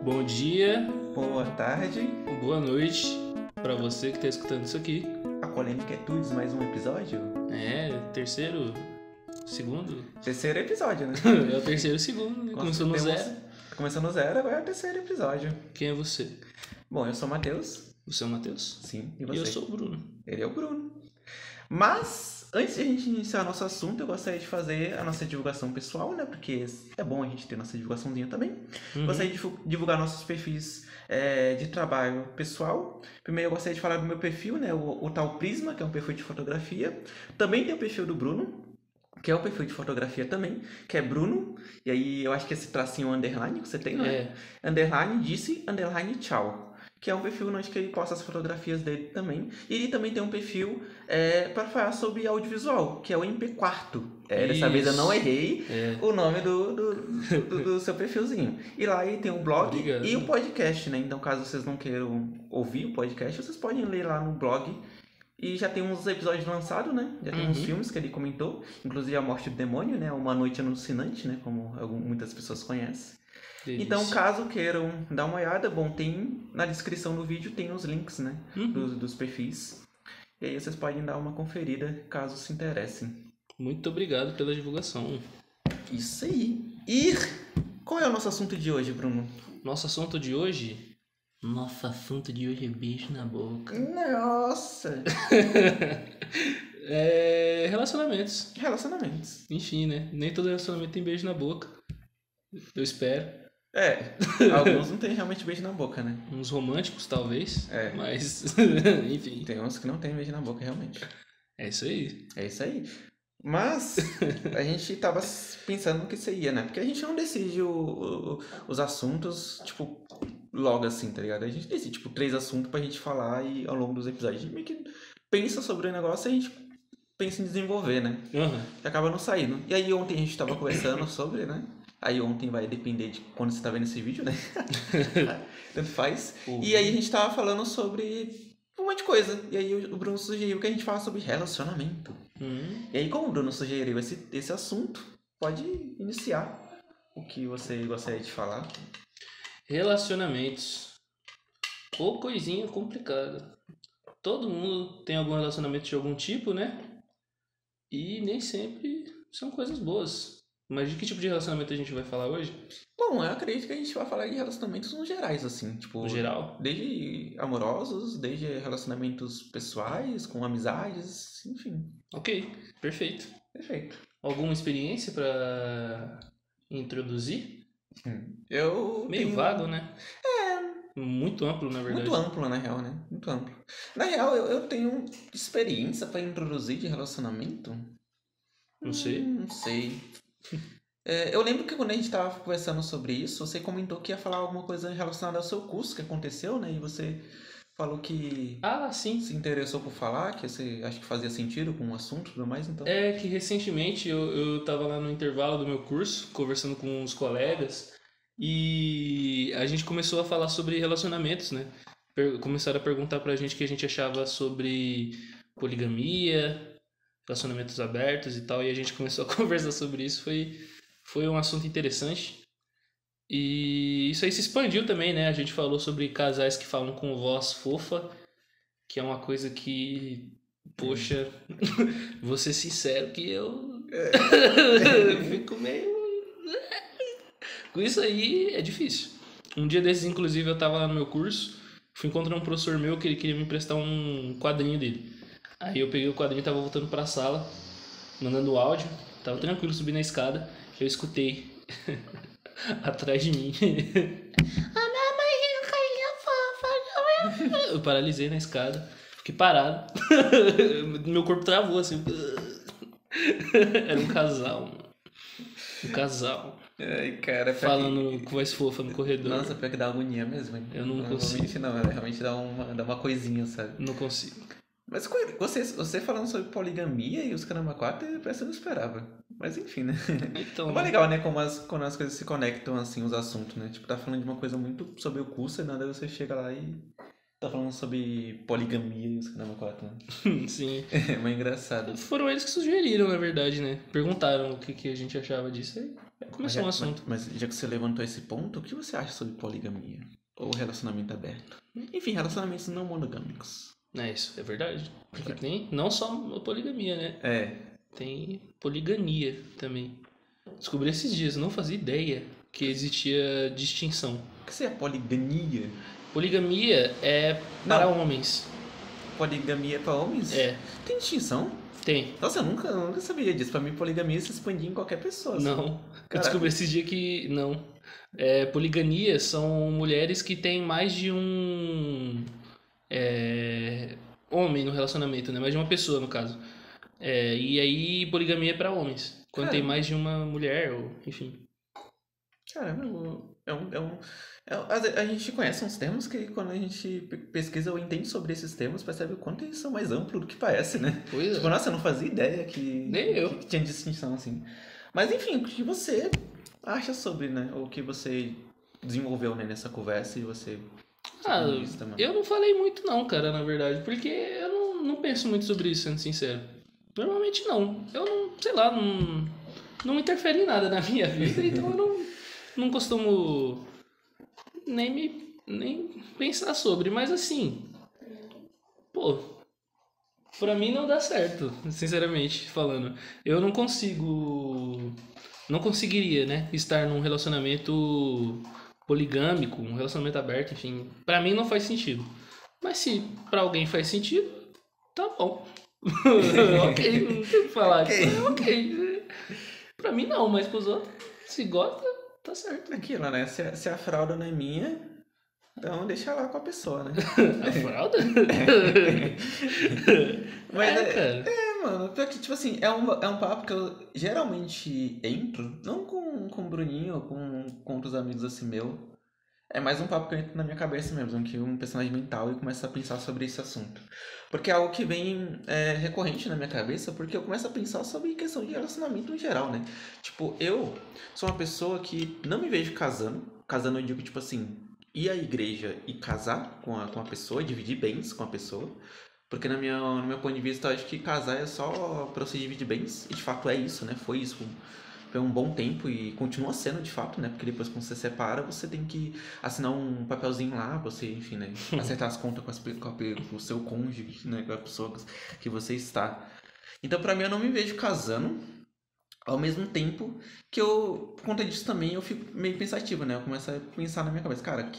Bom dia, Boa tarde, boa noite pra você que tá escutando isso aqui. acolhendo inquietudes, mais um episódio. Terceiro, segundo? Terceiro episódio, né? É o terceiro segundo, né? Começou no Temos- zero. Começou no zero, agora é o terceiro episódio. Quem é você? Bom, eu sou o Matheus. Você é o Matheus? Sim, e E você? eu sou o Bruno. Ele é o Bruno. Mas, antes de a gente iniciar nosso assunto, eu gostaria de fazer a nossa divulgação pessoal, né? Porque é bom a gente ter nossa divulgaçãozinha também. Gostaria de divulgar nossos perfis de trabalho pessoal. Primeiro eu gostaria de falar do meu perfil, né? O tal Prisma, que é um perfil de fotografia. Também tem o perfil do Bruno, que é o perfil de fotografia também, que é Bruno. E aí eu acho que esse tracinho underline que você tem, né? Underline disse, underline tchau. Que é um perfil onde que ele posta as fotografias dele também. E ele também tem um perfil para falar sobre audiovisual, que é o MP4. Dessa vez eu não errei o nome do seu perfilzinho. E lá ele tem o blog Obrigado. e o podcast, né? Então, caso vocês não queiram ouvir o podcast, vocês podem ler lá no blog. E já tem uns episódios lançados, né? Já tem uns filmes que ele comentou. Inclusive A Morte do Demônio, né? Uma Noite Alucinante, né? Como muitas pessoas conhecem. Delícia. Então, caso queiram dar uma olhada, bom, tem na descrição do vídeo tem os links, né? Dos perfis. E aí vocês podem dar uma conferida, caso se interessem. Muito obrigado pela divulgação. Isso aí. E qual é o nosso assunto de hoje, Bruno? Nosso assunto de hoje é beijo na boca. Nossa! Relacionamentos. Relacionamentos. Enfim, né? Nem todo relacionamento tem beijo na boca. Eu espero. Alguns não tem realmente beijo na boca, né? Uns românticos, talvez. Mas, enfim. Tem uns que não tem beijo na boca, realmente. É isso aí. É isso aí. Mas a gente tava pensando no que seria, né? Porque a gente não decide os assuntos, tipo, logo assim, tá ligado? A gente decide, tipo, 3 assuntos pra gente falar e ao longo dos episódios. A gente meio que pensa sobre o negócio e a gente pensa em desenvolver, né? E acaba não saindo. E aí ontem a gente tava conversando sobre, né? Aí ontem vai depender de quando você tá vendo esse vídeo, né? Tanto faz. E aí a gente tava falando sobre um monte de coisa. E aí o Bruno sugeriu que a gente falasse sobre relacionamento. E aí, como o Bruno sugeriu esse assunto, pode iniciar o que você gostaria de falar. Relacionamentos. Ou coisinha complicada. Todo mundo tem algum relacionamento de algum tipo, né? E nem sempre são coisas boas. Mas de que tipo de relacionamento a gente vai falar hoje? Bom, eu acredito que a gente vai falar de relacionamentos no gerais, assim, tipo... No geral? Desde amorosos, desde relacionamentos pessoais, com amizades, enfim. Ok, perfeito. Perfeito. Alguma experiência pra introduzir? Eu Meio tenho... vago, né? Muito amplo, na verdade. Muito amplo, na real, né? Muito amplo. Na real, eu tenho experiência pra introduzir de relacionamento? Não sei. Não sei. Eu lembro que quando a gente tava conversando sobre isso, você comentou que ia falar alguma coisa relacionada ao seu curso que aconteceu, né? E você falou que Sim. se interessou por falar, que você acha que fazia sentido com o assunto e tudo mais, então... É que recentemente eu tava lá no intervalo do meu curso, conversando com uns colegas, e a gente começou a falar sobre relacionamentos, né? Começaram a perguntar pra gente o que a gente achava sobre poligamia, relacionamentos abertos e tal, e a gente começou a conversar sobre isso. Foi um assunto interessante. E isso aí se expandiu também, né? A gente falou sobre casais que falam com voz fofa, que é uma coisa que, poxa, vou ser sincero que eu fico meio... Com isso aí é difícil. Um dia desses, inclusive, eu tava lá no meu curso, fui encontrar um professor meu que ele queria me emprestar um quadrinho dele. Aí eu peguei o quadrinho e tava voltando pra sala, mandando áudio, tava tranquilo subindo a escada, eu escutei atrás de mim. A minha mãe caiu fofa. Eu paralisei na escada, fiquei parado. Meu corpo travou assim. Era um casal. Um casal. Ai, cara, falando com voz fofa no corredor. Nossa, pior que dá agonia mesmo, hein? Eu não consigo. Não, realmente dá uma coisinha, sabe? Não consigo. Mas você falando sobre poligamia e os caramba 4, parece que eu não esperava. Mas enfim, né? Então, é legal, né? Quando as coisas se conectam, assim, os assuntos, né? Tipo, tá falando de uma coisa muito sobre o curso e nada você chega lá e Tá falando sobre poligamia e os caramba quatro, né? Sim. É mais engraçado. Foram eles que sugeriram, na verdade, né? Perguntaram o que a gente achava disso. Aí começou um assunto. Mas já que você levantou esse ponto, o que você acha sobre poligamia? Ou relacionamento aberto? Enfim, relacionamentos não monogâmicos. É isso, é verdade. Porque tem não só a poligamia, né? É. Tem poligania também. Descobri esses dias, não fazia ideia que existia distinção. O que seria poligamia? Poligamia é para homens. Poligamia é para homens? É. Tem distinção? Tem. Nossa, eu nunca sabia disso. Pra mim, poligamia se expandia em qualquer pessoa. Não. Assim. Eu descobri esses dias que não. Poligania são mulheres que têm mais de um homem no relacionamento, né? Mais de uma pessoa, no caso. E aí, poligamia é para homens. Quando tem mais de uma mulher, ou enfim. Caramba, a gente conhece uns termos que quando a gente pesquisa ou entende sobre esses termos, percebe o quanto eles são mais amplos do que parece, né? Pois tipo, é. nossa, eu não fazia ideia que, Nem eu. que tinha distinção assim. Mas enfim, o que você acha sobre, né? O que você desenvolveu, né, nessa conversa e você... Eu não falei muito não, cara, na verdade. Porque eu não penso muito sobre isso, sendo sincero. Normalmente não. Eu não, sei lá, não interfere em nada na minha vida, então eu não costumo nem pensar sobre. Mas assim, pô, pra mim não dá certo, sinceramente falando. Eu não conseguiria, né, estar num relacionamento poligâmico, um relacionamento aberto, enfim. Pra mim não faz sentido. Mas se pra alguém faz sentido, tá bom. Ok, não tem o que falar. Ok. Pra mim não, mas pros outros, se gosta, tá certo. Aquilo, né? Se a fralda não é minha, então deixa lá com a pessoa, né? A fralda? Mas cara. Mano, porque, tipo assim, é um papo que eu geralmente entro, não com o Bruninho ou com outros amigos assim meu. É mais um papo que eu entro na minha cabeça mesmo, que um personagem mental e começo a pensar sobre esse assunto. Porque é algo que vem recorrente na minha cabeça, porque eu começo a pensar sobre questão de relacionamento em geral, né? Tipo, eu sou uma pessoa que não me vejo casando. Casando eu digo, tipo assim, ir à igreja e casar com a pessoa, dividir bens com a pessoa. Porque no meu ponto de vista, eu acho que casar é só pra você dividir bens. E de fato é isso, né? Foi isso. Foi um bom tempo e continua sendo de fato, né? Porque depois quando você separa, você tem que assinar um papelzinho lá, você, enfim, né? Acertar as contas com o seu cônjuge, né? Com a pessoa que você está. Então, pra mim, eu não me vejo casando. Ao mesmo tempo que eu, por conta disso também, eu fico meio pensativo, né? Eu começo a pensar na minha cabeça, cara,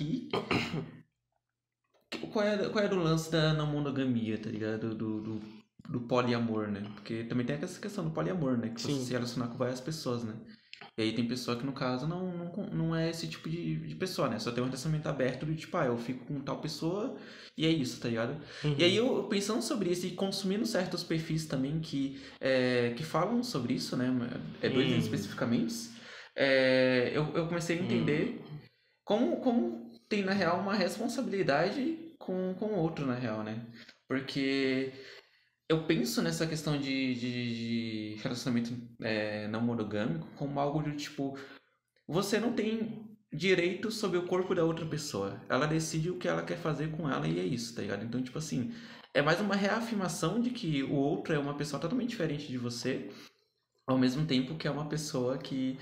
qual é o lance da não monogamia, tá ligado? Do poliamor, né? Porque também tem essa questão do poliamor, né? Que você se relacionar com várias pessoas, né? E aí tem pessoa que, no caso, não é esse tipo de pessoa, né? Só tem um relacionamento aberto do tipo, eu fico com tal pessoa e é isso, tá ligado? Uhum. E aí eu pensando sobre isso e consumindo certos perfis também que falam sobre isso, né? Dois especificamente. Eu comecei a entender como tem, na real, uma responsabilidade com o outro, na real, né? Porque eu penso nessa questão de relacionamento não monogâmico como algo de tipo, você não tem direito sobre o corpo da outra pessoa. Ela decide o que ela quer fazer com ela e é isso, tá ligado? Então, tipo assim, é mais uma reafirmação de que o outro é uma pessoa totalmente diferente de você, ao mesmo tempo que é uma pessoa que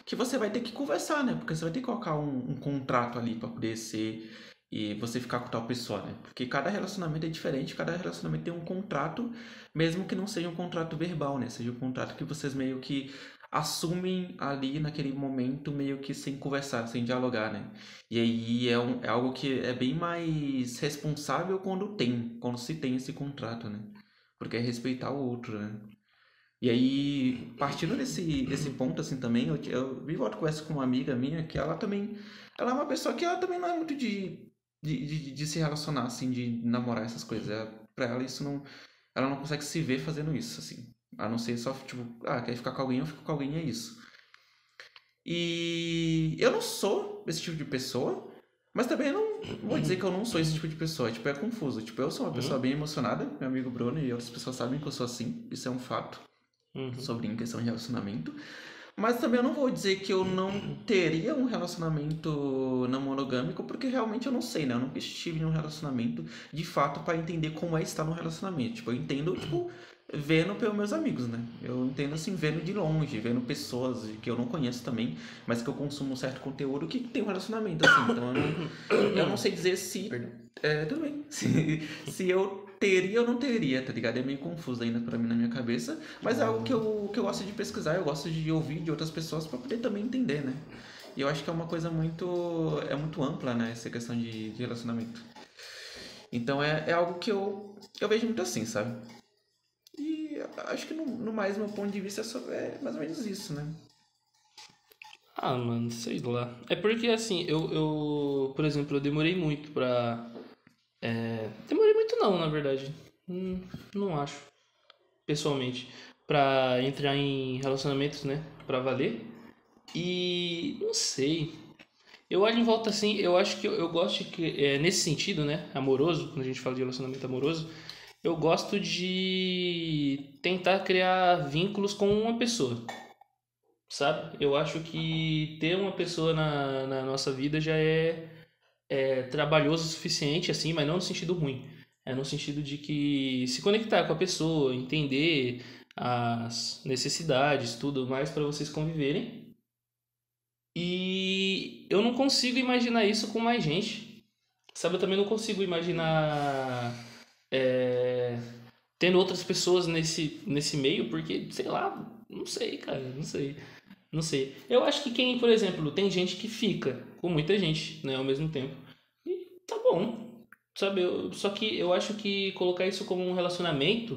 que você vai ter que conversar, né? Porque você vai ter que colocar um contrato ali pra poder ser e você ficar com tal pessoa, né? Porque cada relacionamento é diferente, cada relacionamento tem um contrato, mesmo que não seja um contrato verbal, né? Seja um contrato que vocês meio que assumem ali naquele momento, meio que sem conversar, sem dialogar, né? E aí é algo que é bem mais responsável quando se tem esse contrato, né? Porque é respeitar o outro, né? E aí, partindo desse ponto, assim, também, eu vi outra conversa com uma amiga minha, que ela é uma pessoa que ela também não é muito de se relacionar, assim, de namorar essas coisas. Pra ela isso não, ela não consegue se ver fazendo isso, assim. A não ser só, tipo, quer ficar com alguém, eu fico com alguém, é isso. E eu não sou esse tipo de pessoa, mas também eu não vou dizer que eu não sou esse tipo de pessoa. Tipo, é confuso. Tipo, eu sou uma pessoa bem emocionada, meu amigo Bruno e outras pessoas sabem que eu sou assim, isso é um fato sobre em questão de relacionamento. Mas também eu não vou dizer que eu não teria um relacionamento não monogâmico, porque realmente eu não sei, né? Eu nunca estive em um relacionamento de fato pra entender como é estar num relacionamento. Tipo, eu entendo, tipo, vendo pelos meus amigos, né? Eu entendo assim, vendo de longe, vendo pessoas que eu não conheço também, mas que eu consumo um certo conteúdo que tem um relacionamento, assim. Então eu não sei dizer se. Perdão. Tudo bem. Se eu teria ou não teria, tá ligado? É meio confuso ainda pra mim na minha cabeça, mas é algo que eu gosto de pesquisar, eu gosto de ouvir de outras pessoas pra poder também entender, né? E eu acho que é uma coisa muito ampla, né? Essa questão de relacionamento. Então é algo que eu vejo muito assim, sabe? E acho que no mais, meu ponto de vista é mais ou menos isso, né? Ah, mano, sei lá. É porque assim, por exemplo, eu demorei muito pra. Demorei muito não, na verdade. Não acho, pessoalmente. Pra entrar em relacionamentos, né? Pra valer. E não sei. Eu olho em volta assim, eu acho que eu gosto de que, nesse sentido, né? Amoroso, quando a gente fala de relacionamento amoroso, eu gosto de tentar criar vínculos com uma pessoa, sabe? Eu acho que ter uma pessoa na nossa vida já é trabalhoso o suficiente, assim, mas não no sentido ruim. É no sentido de que se conectar com a pessoa, entender as necessidades, tudo mais para vocês conviverem. E eu não consigo imaginar isso com mais gente. Sabe, eu também não consigo imaginar é, tendo outras pessoas nesse meio, porque, sei lá, não sei, cara, não sei. Não sei. Eu acho que quem, por exemplo, tem gente que fica com muita gente, né, ao mesmo tempo. E tá bom. Sabe, só que eu acho que colocar isso como um relacionamento,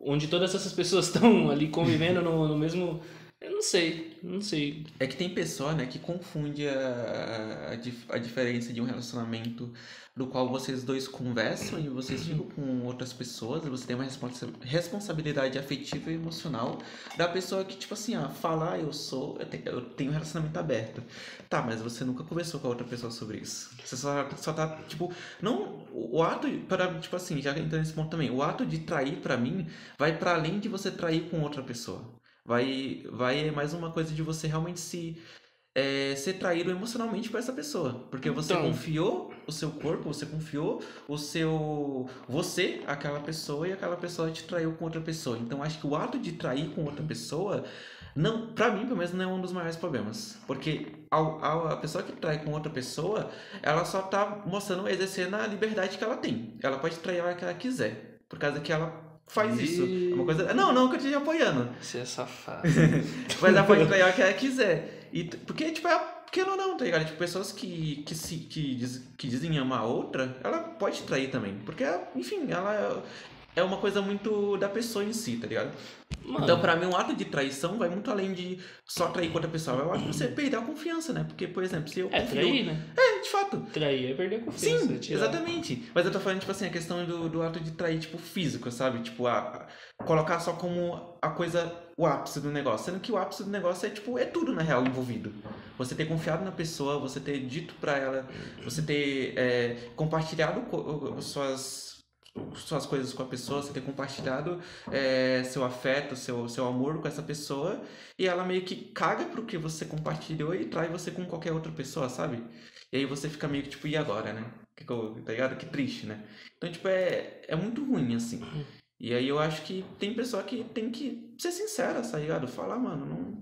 onde todas essas pessoas estão ali convivendo no mesmo. Eu não sei, não sei. É que tem pessoa, né, que confunde a diferença de um relacionamento do qual vocês dois conversam e vocês ficam com outras pessoas, e você tem uma responsabilidade afetiva e emocional da pessoa que, tipo assim, fala, eu tenho um relacionamento aberto. Tá, mas você nunca conversou com a outra pessoa sobre isso. Você só tá, tipo, não, o ato, para, tipo assim, já entrando nesse ponto também, o ato de trair, pra mim, vai pra além de você trair com outra pessoa. Vai mais uma coisa de você realmente ser traído emocionalmente por essa pessoa. Porque você Então, confiou o seu corpo, você confiou àquela pessoa, e aquela pessoa te traiu com outra pessoa. Então acho que o ato de trair com outra pessoa, não, pra mim, pelo menos, não é um dos maiores problemas. Porque a pessoa que trai com outra pessoa, ela só tá mostrando, exercendo a liberdade que ela tem. Ela pode trair a hora que ela quiser. Por causa que ela faz isso. É uma coisa. Não que eu esteja apoiando. você é safado. Mas ela pode trair a hora que ela quiser. Porque, tipo, porque não, tá ligado? Tipo, pessoas que dizem amar a outra, ela pode trair também. Porque, enfim, ela é uma coisa muito da pessoa em si, tá ligado? Mano, Então, pra mim, um ato de traição vai muito além de só trair com outra pessoa. Eu acho que você perder a confiança, né? Porque, por exemplo, se eu confio... trair, né? De fato. Trair é perder a confiança. Sim, tirar. exatamente. Mas eu tô falando, tipo assim, a questão do ato de trair, tipo, físico, sabe? Tipo, colocar só como a coisa, o ápice do negócio. Sendo que o ápice do negócio é, tipo, é tudo, na real, envolvido. Você ter confiado na pessoa, você ter dito pra ela, você ter compartilhado suas coisas com a pessoa, você ter compartilhado seu afeto, seu amor com essa pessoa, e ela meio que caga pro que você compartilhou e trai você com qualquer outra pessoa, sabe? E aí você fica meio que tipo, e agora, né? Tá ligado? Que triste, né? Então, tipo, é muito ruim, assim. E aí eu acho que tem pessoa que tem que ser sincera, tá ligado? Falar, mano,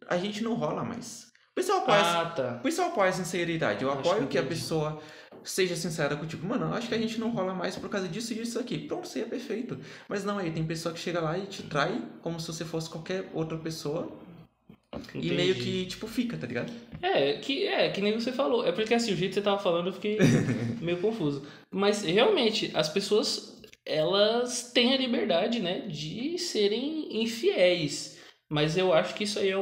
a gente não rola mais. Por isso eu apoio a sinceridade. Eu apoio que a pessoa seja sincera contigo. Mano, eu acho que a gente não rola mais por causa disso e disso aqui. Pronto, isso aí é perfeito. Mas não, aí tem pessoa que chega lá e te trai como se você fosse qualquer outra pessoa. Entendi. E meio que, tipo, fica, tá ligado? Que nem você falou. É porque assim, o jeito que você tava falando eu fiquei meio confuso. Mas realmente, as pessoas, elas têm a liberdade, né, de serem infiéis. Mas eu acho que isso aí é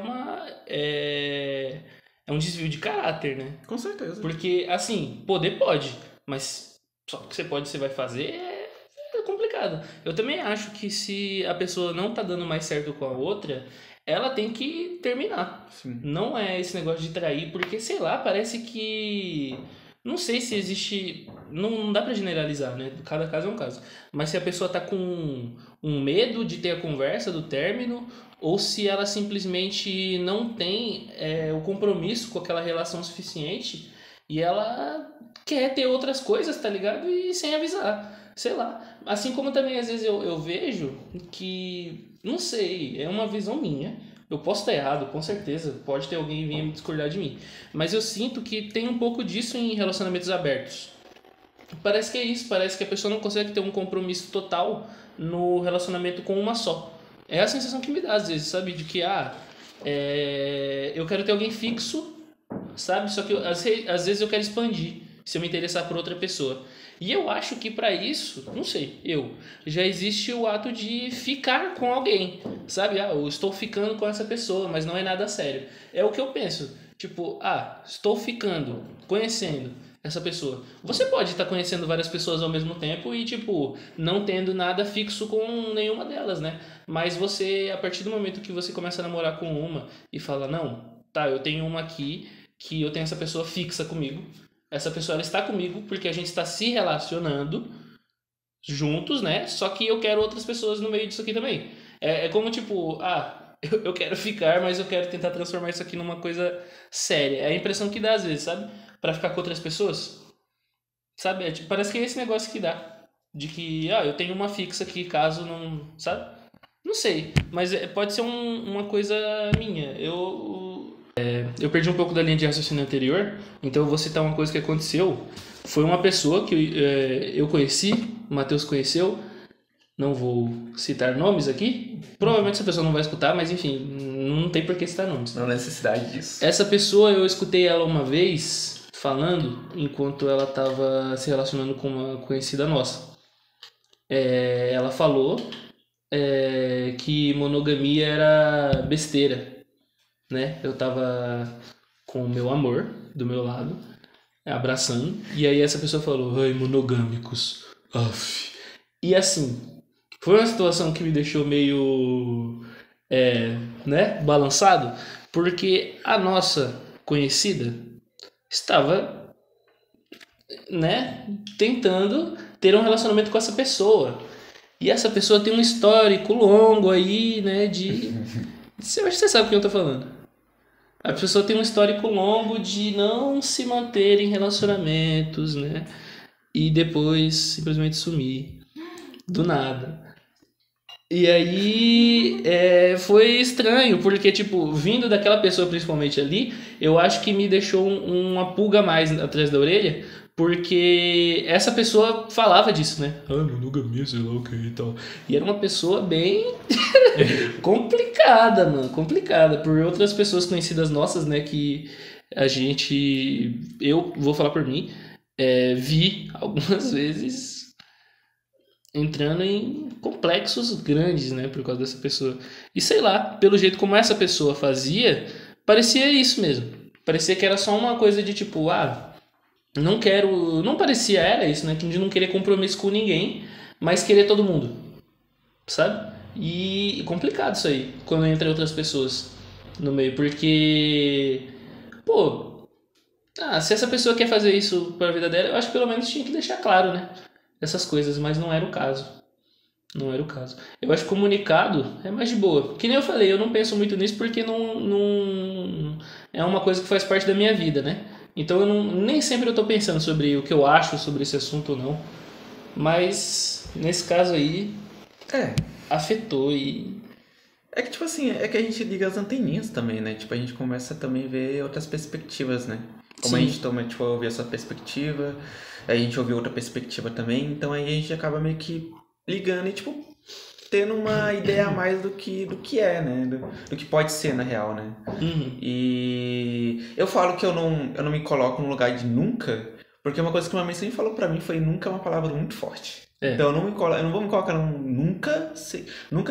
um desvio de caráter, né? Com certeza. Porque, assim, poder pode, mas só que você vai fazer é complicado. Eu também acho que se a pessoa não tá dando mais certo com a outra, ela tem que terminar. Sim. Não é esse negócio de trair, porque, sei lá, parece que... Não sei se existe. Não dá pra generalizar, né? Cada caso é um caso. Mas se a pessoa tá com um medo de ter a conversa do término, ou se ela simplesmente não tem o compromisso com aquela relação suficiente e ela quer ter outras coisas, tá ligado? E sem avisar. Sei lá. Assim como também às vezes eu vejo que. Não sei, é uma visão minha. Eu posso estar errado, com certeza. Pode ter alguém vir me discordar de mim. Mas eu sinto que tem um pouco disso em relacionamentos abertos. Parece que é isso. Parece que a pessoa não consegue ter um compromisso total no relacionamento com uma só. É a sensação que me dá às vezes, sabe? De que, eu quero ter alguém fixo, sabe? Só que às vezes eu quero expandir se eu me interessar por outra pessoa. E eu acho que para isso, não sei, já existe o ato de ficar com alguém, sabe? Eu estou ficando com essa pessoa, mas não é nada sério. É o que eu penso. Tipo, estou ficando, conhecendo essa pessoa. Você pode estar conhecendo várias pessoas ao mesmo tempo e, tipo, não tendo nada fixo com nenhuma delas, né? Mas você, a partir do momento que você começa a namorar com uma e fala, não, tá, eu tenho uma aqui, que eu tenho essa pessoa fixa comigo. Essa pessoa ela está comigo porque a gente está se relacionando juntos, né? Só que eu quero outras pessoas no meio disso aqui também. É como tipo, eu quero ficar, mas eu quero tentar transformar isso aqui numa coisa séria. É a impressão que dá às vezes, sabe? Pra ficar com outras pessoas. Sabe? Parece que é esse negócio que dá. De que, eu tenho uma fixa aqui caso não. Sabe? Não sei. Mas pode ser uma coisa minha. Eu perdi um pouco da linha de raciocínio anterior, então eu vou citar uma coisa que aconteceu. Foi uma pessoa que eu conheci, o Matheus conheceu, não vou citar nomes aqui. Provavelmente essa pessoa não vai escutar, mas enfim, não tem por que citar nomes. Não há necessidade disso. Essa pessoa, eu escutei ela uma vez falando, enquanto ela estava se relacionando com uma conhecida nossa. Ela falou que monogamia era besteira. Né? Eu tava com o meu amor do meu lado, abraçando, e aí essa pessoa falou, ai, monogâmicos, af. E assim, foi uma situação que me deixou meio, né, balançado, porque a nossa conhecida estava, né, tentando ter um relacionamento com essa pessoa, e essa pessoa tem um histórico longo aí, né, de... Eu acho que você sabe o que eu tô falando. A pessoa tem um histórico longo de não se manter em relacionamentos, né? E depois simplesmente sumir. Do nada. E aí foi estranho, porque, tipo, vindo daquela pessoa principalmente ali, eu acho que me deixou uma pulga a mais atrás da orelha, porque essa pessoa falava disso, né? Monogamia, sei lá o que e tal. E era uma pessoa bem complicada, mano. Complicada. Por outras pessoas conhecidas nossas, né? Que a gente... Eu vou falar por mim. Vi algumas vezes entrando em complexos grandes, né? Por causa dessa pessoa. E sei lá, pelo jeito como essa pessoa fazia, parecia isso mesmo. Parecia que era só uma coisa de tipo, não quero... Não parecia, era isso, né? De não querer compromisso com ninguém, mas querer todo mundo. Sabe? E complicado isso aí, quando entra outras pessoas no meio. Porque... se essa pessoa quer fazer isso pra vida dela, eu acho que pelo menos tinha que deixar claro, né? Essas coisas, mas não era o caso. Não era o caso. Eu acho que comunicado é mais de boa. Que nem eu falei, eu não penso muito nisso porque não é uma coisa que faz parte da minha vida, né? Então nem sempre eu tô pensando sobre o que eu acho sobre esse assunto ou não. Mas nesse caso aí afetou e... É que tipo assim, é que a gente liga as anteninhas também, né? Tipo, a gente começa também a ver outras perspectivas, né? Como a gente toma, tipo, ouvir essa perspectiva, a gente ouve outra perspectiva também, então aí a gente acaba meio que ligando e, tipo, tendo uma ideia a mais do que é, né? Do que pode ser, na real, né? Uhum. E eu falo que eu não me coloco no lugar de nunca, porque uma coisa que uma mãe sempre falou pra mim foi nunca é uma palavra muito forte. Então eu não vou me colocar nunca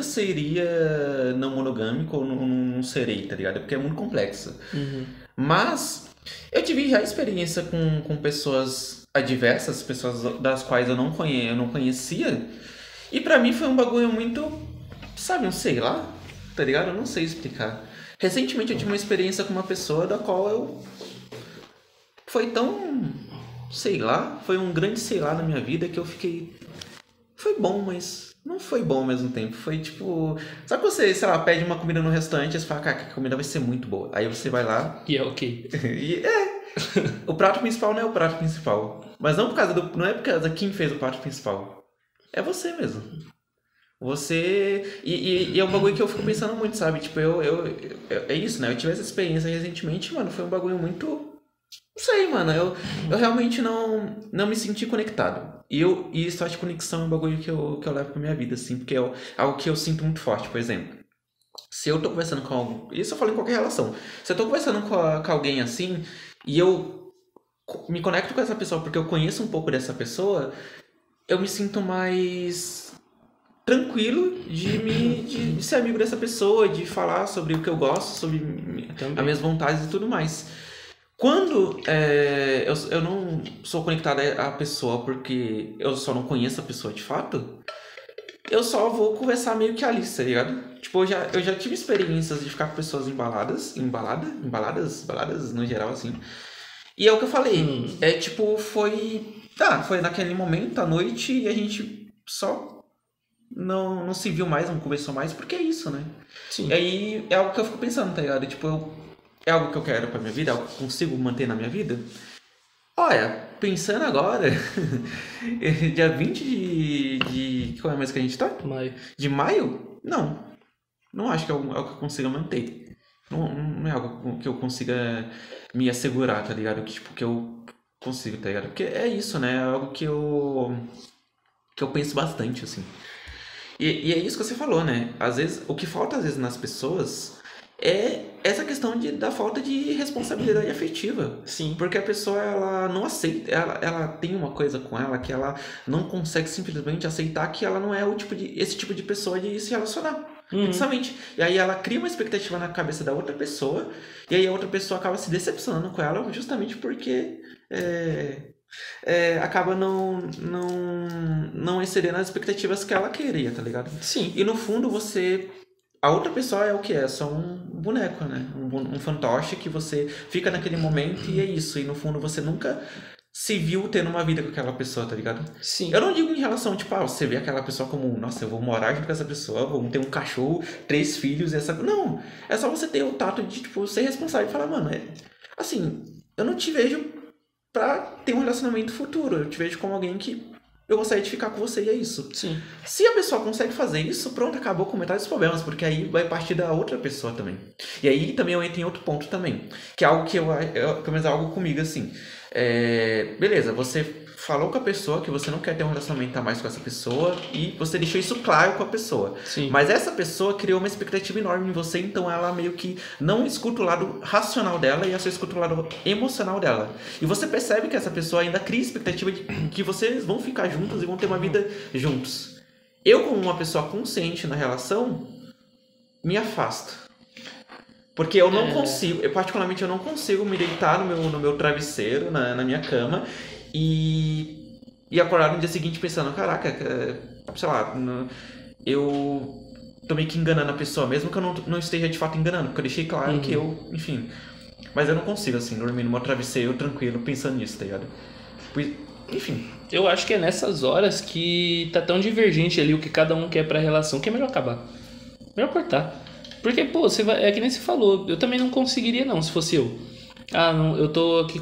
seria não monogâmico ou não serei, tá ligado? Porque é muito complexo. Uhum. Mas eu tive já experiência com pessoas adversas, pessoas das quais eu não conhecia. E pra mim foi um bagulho muito, sabe, não sei lá, tá ligado? Eu não sei explicar. Recentemente eu tive uma experiência com uma pessoa da qual foi tão sei lá, foi um grande sei lá na minha vida que eu fiquei... Foi bom, mas não foi bom ao mesmo tempo. Foi tipo... Sabe quando você, sei lá, pede uma comida no restaurante e você fala, cara, a comida vai ser muito boa. Aí você vai lá... E é ok. e o prato principal não é o prato principal. Mas não não é por causa de quem fez o prato principal. É você mesmo. Você... E é um bagulho que eu fico pensando muito, sabe? Tipo, é isso, né? Eu tive essa experiência recentemente, mano. Foi um bagulho muito... Não sei, mano. Eu realmente não me senti conectado. E isso, acho que conexão é um bagulho que eu levo pra minha vida, assim. Porque é algo que eu sinto muito forte, por exemplo. Se eu tô conversando com alguém... Isso eu falo em qualquer relação. Se eu tô conversando com alguém assim... E eu me conecto com essa pessoa porque eu conheço um pouco dessa pessoa... Eu me sinto mais... tranquilo de ser amigo dessa pessoa, de falar sobre o que eu gosto, sobre as minhas vontades e tudo mais. Quando eu não sou conectado à pessoa porque eu só não conheço a pessoa de fato, eu só vou conversar meio que ali, tá ligado? Tipo, eu já tive experiências de ficar com pessoas baladas no geral, assim. E é o que eu falei, foi naquele momento, à noite, e a gente só não se viu mais, não conversou mais, porque é isso, né? Sim. E aí é algo que eu fico pensando, tá ligado? Tipo, é algo que eu quero pra minha vida, é algo que eu consigo manter na minha vida? Olha, pensando agora, dia 20 de... Qual é o mês que a gente tá? Maio. De maio? Não acho que é algo que eu consiga manter. Não é algo que eu consiga me assegurar, tá ligado? Que eu consigo, tá ligado? Porque é isso, né? É algo que eu penso bastante, assim. E é isso que você falou, né? Às vezes, o que falta às vezes nas pessoas é essa questão da falta de responsabilidade afetiva. Sim. Porque a pessoa, ela não aceita, ela tem uma coisa com ela que ela não consegue simplesmente aceitar que ela não é esse tipo de pessoa de se relacionar. Precisamente. E aí ela cria uma expectativa na cabeça da outra pessoa, e aí a outra pessoa acaba se decepcionando com ela justamente porque acaba não excedendo as expectativas que ela queria, tá ligado? Sim. E no fundo a outra pessoa é o que é? É só um boneco, né? Um fantoche que você fica naquele momento e é isso. E no fundo você nunca se viu tendo uma vida com aquela pessoa, tá ligado? Sim. Eu não digo em relação, tipo, você vê aquela pessoa como, nossa, eu vou morar junto com essa pessoa, vou ter um cachorro, 3 filhos, Não, é só você ter o tato de, tipo, ser responsável e falar, mano, assim, eu não te vejo pra ter um relacionamento futuro, eu te vejo como alguém que eu gostaria de ficar com você e é isso. Sim. Se a pessoa consegue fazer isso, pronto, acabou com metade dos problemas, porque aí vai partir da outra pessoa também. E aí também eu entro em outro ponto também, que é algo que pelo menos é algo comigo assim. Beleza, você falou com a pessoa que você não quer ter um relacionamento a mais com essa pessoa e você deixou isso claro com a pessoa. Sim. Mas essa pessoa criou uma expectativa enorme em você, então ela meio que não escuta o lado racional dela e ela só escuta o lado emocional dela. E você percebe que essa pessoa ainda cria expectativa de que vocês vão ficar juntos e vão ter uma vida juntos. Eu, como uma pessoa consciente na relação, me afasto. Porque eu não consigo, particularmente eu não consigo me deitar no meu travesseiro, na minha cama e acordar no dia seguinte pensando, caraca, sei lá, eu tô meio que enganando a pessoa, mesmo que eu não esteja de fato enganando, porque eu deixei claro que enfim. Mas eu não consigo, assim, dormir no meu travesseiro tranquilo pensando nisso, tá ligado? Enfim. Eu acho que é nessas horas que tá tão divergente ali o que cada um quer pra relação que é melhor acabar. Melhor cortar. Porque, pô, é que nem você falou, eu também não conseguiria não, se fosse eu. Eu tô aqui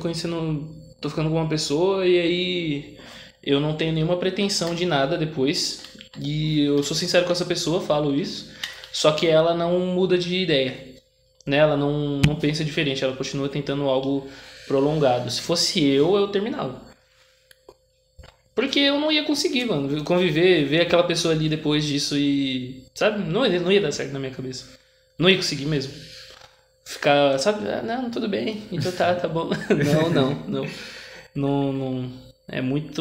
tô ficando com uma pessoa e aí eu não tenho nenhuma pretensão de nada depois. E eu sou sincero com essa pessoa, falo isso. Só que ela não muda de ideia, né? Ela não pensa diferente, ela continua tentando algo prolongado. Se fosse eu terminava. Porque eu não ia conseguir, mano, conviver, ver aquela pessoa ali depois disso e... Sabe? Não ia dar certo na minha cabeça. Não ia conseguir mesmo. Ficar, sabe? Não, tudo bem. Então tá bom. Não. É muita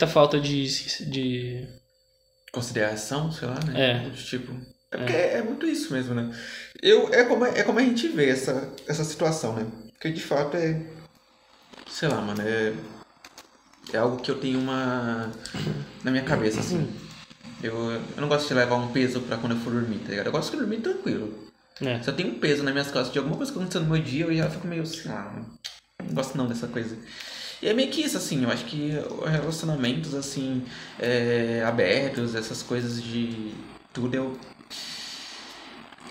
falta de... consideração, sei lá, né? Tipo... porque É. é muito isso mesmo, né? É como a gente vê essa situação, né? Porque de fato sei lá, mano, é algo que eu tenho na minha cabeça, assim. Eu não gosto de levar um peso pra quando eu for dormir, tá ligado? Eu gosto de dormir tranquilo. Se eu tenho um peso nas minhas costas de alguma coisa que aconteceu no meu dia, eu já fico meio assim, Não gosto não dessa coisa. E é meio que isso, assim, eu acho que relacionamentos, assim, abertos, essas coisas de tudo,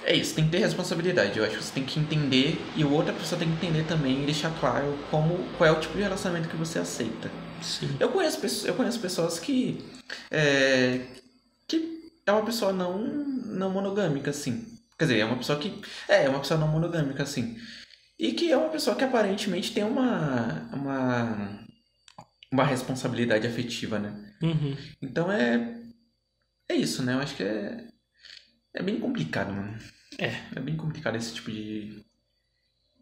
é isso, tem que ter responsabilidade. Eu acho que você tem que entender e outra pessoa tem que entender também e deixar claro qual é o tipo de relacionamento que você aceita. Sim. Eu conheço pessoas é, que é uma pessoa não monogâmica, assim. Quer dizer, é uma pessoa não monogâmica, assim. E que é uma pessoa que aparentemente tem uma responsabilidade afetiva, né? Uhum. Então é isso, né? Eu acho que é bem complicado, mano. É bem complicado esse tipo de...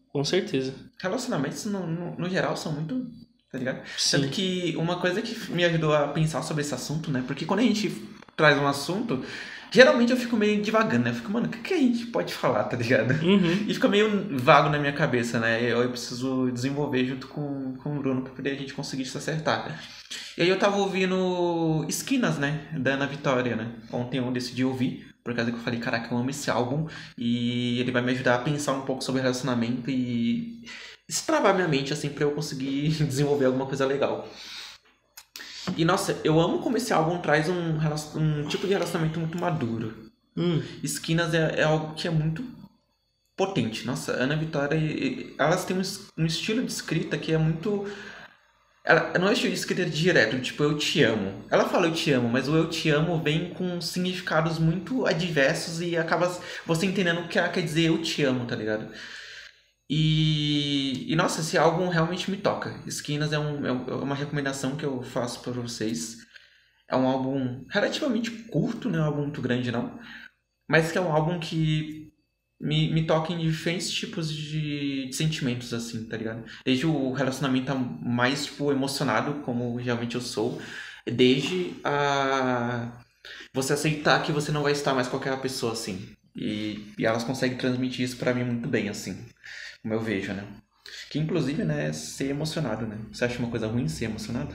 Com certeza. Relacionamentos, no geral, são muito... Tá ligado? Sim. Tanto que uma coisa que me ajudou a pensar sobre esse assunto, né? Porque quando a gente traz um assunto, geralmente eu fico meio divagando, né? Eu fico, mano, o que a gente pode falar, tá ligado? Uhum. E fica meio vago na minha cabeça, né? Eu preciso desenvolver junto com o Bruno pra poder a gente conseguir se acertar. E aí eu tava ouvindo Esquinas, né? Da Ana Vitória, né? Ontem eu decidi ouvir, por causa que eu falei, caraca, eu amo esse álbum. E ele vai me ajudar a pensar um pouco sobre relacionamento e destravar minha mente, assim, pra eu conseguir desenvolver alguma coisa legal. E, nossa, eu amo como esse álbum traz um tipo de relacionamento muito maduro. Esquinas é algo que é muito potente. Nossa, Ana Vitória, elas têm um estilo de escrita que é muito... Ela não é um estilo de escrita direto, tipo, eu te amo. Ela fala eu te amo, mas o eu te amo vem com significados muito adversos e acaba você entendendo o que ela quer dizer eu te amo, tá ligado? E nossa, esse álbum realmente me toca. Esquinas é uma recomendação que eu faço para vocês. É um álbum relativamente curto, não é um álbum muito grande não, mas que é um álbum que me toca em diferentes tipos de sentimentos, assim, tá ligado? Desde o relacionamento mais, tipo, emocionado, como realmente eu sou, desde a você aceitar que você não vai estar mais com aquela pessoa, assim. E elas conseguem transmitir isso pra mim muito bem, assim, como eu vejo, né? Que inclusive, né, é ser emocionado, né? Você acha uma coisa ruim ser emocionado?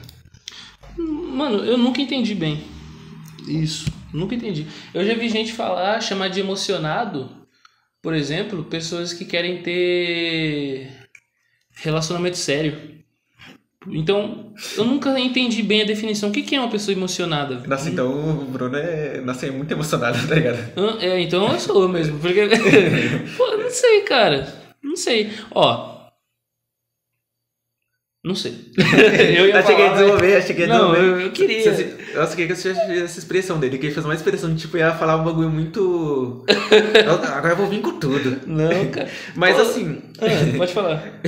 Mano, eu nunca entendi bem isso. Nunca entendi. Eu já vi gente chamar de emocionado, por exemplo, pessoas que querem ter relacionamento sério. Então, eu nunca entendi bem a definição. O que é uma pessoa emocionada? Nossa, então o Bruno é muito emocionado, tá ligado? Então eu sou mesmo. Porque... Pô, não sei, cara. Não sei. Ó. Não sei. Eu ia achei que ia falar, desenvolver, Não, eu queria. Nossa, queria que você fizesse essa expressão dele, que ele fez uma expressão de tipo, ia falar um bagulho muito... Agora eu vou vir com tudo. Não, cara. Mas assim... pode falar.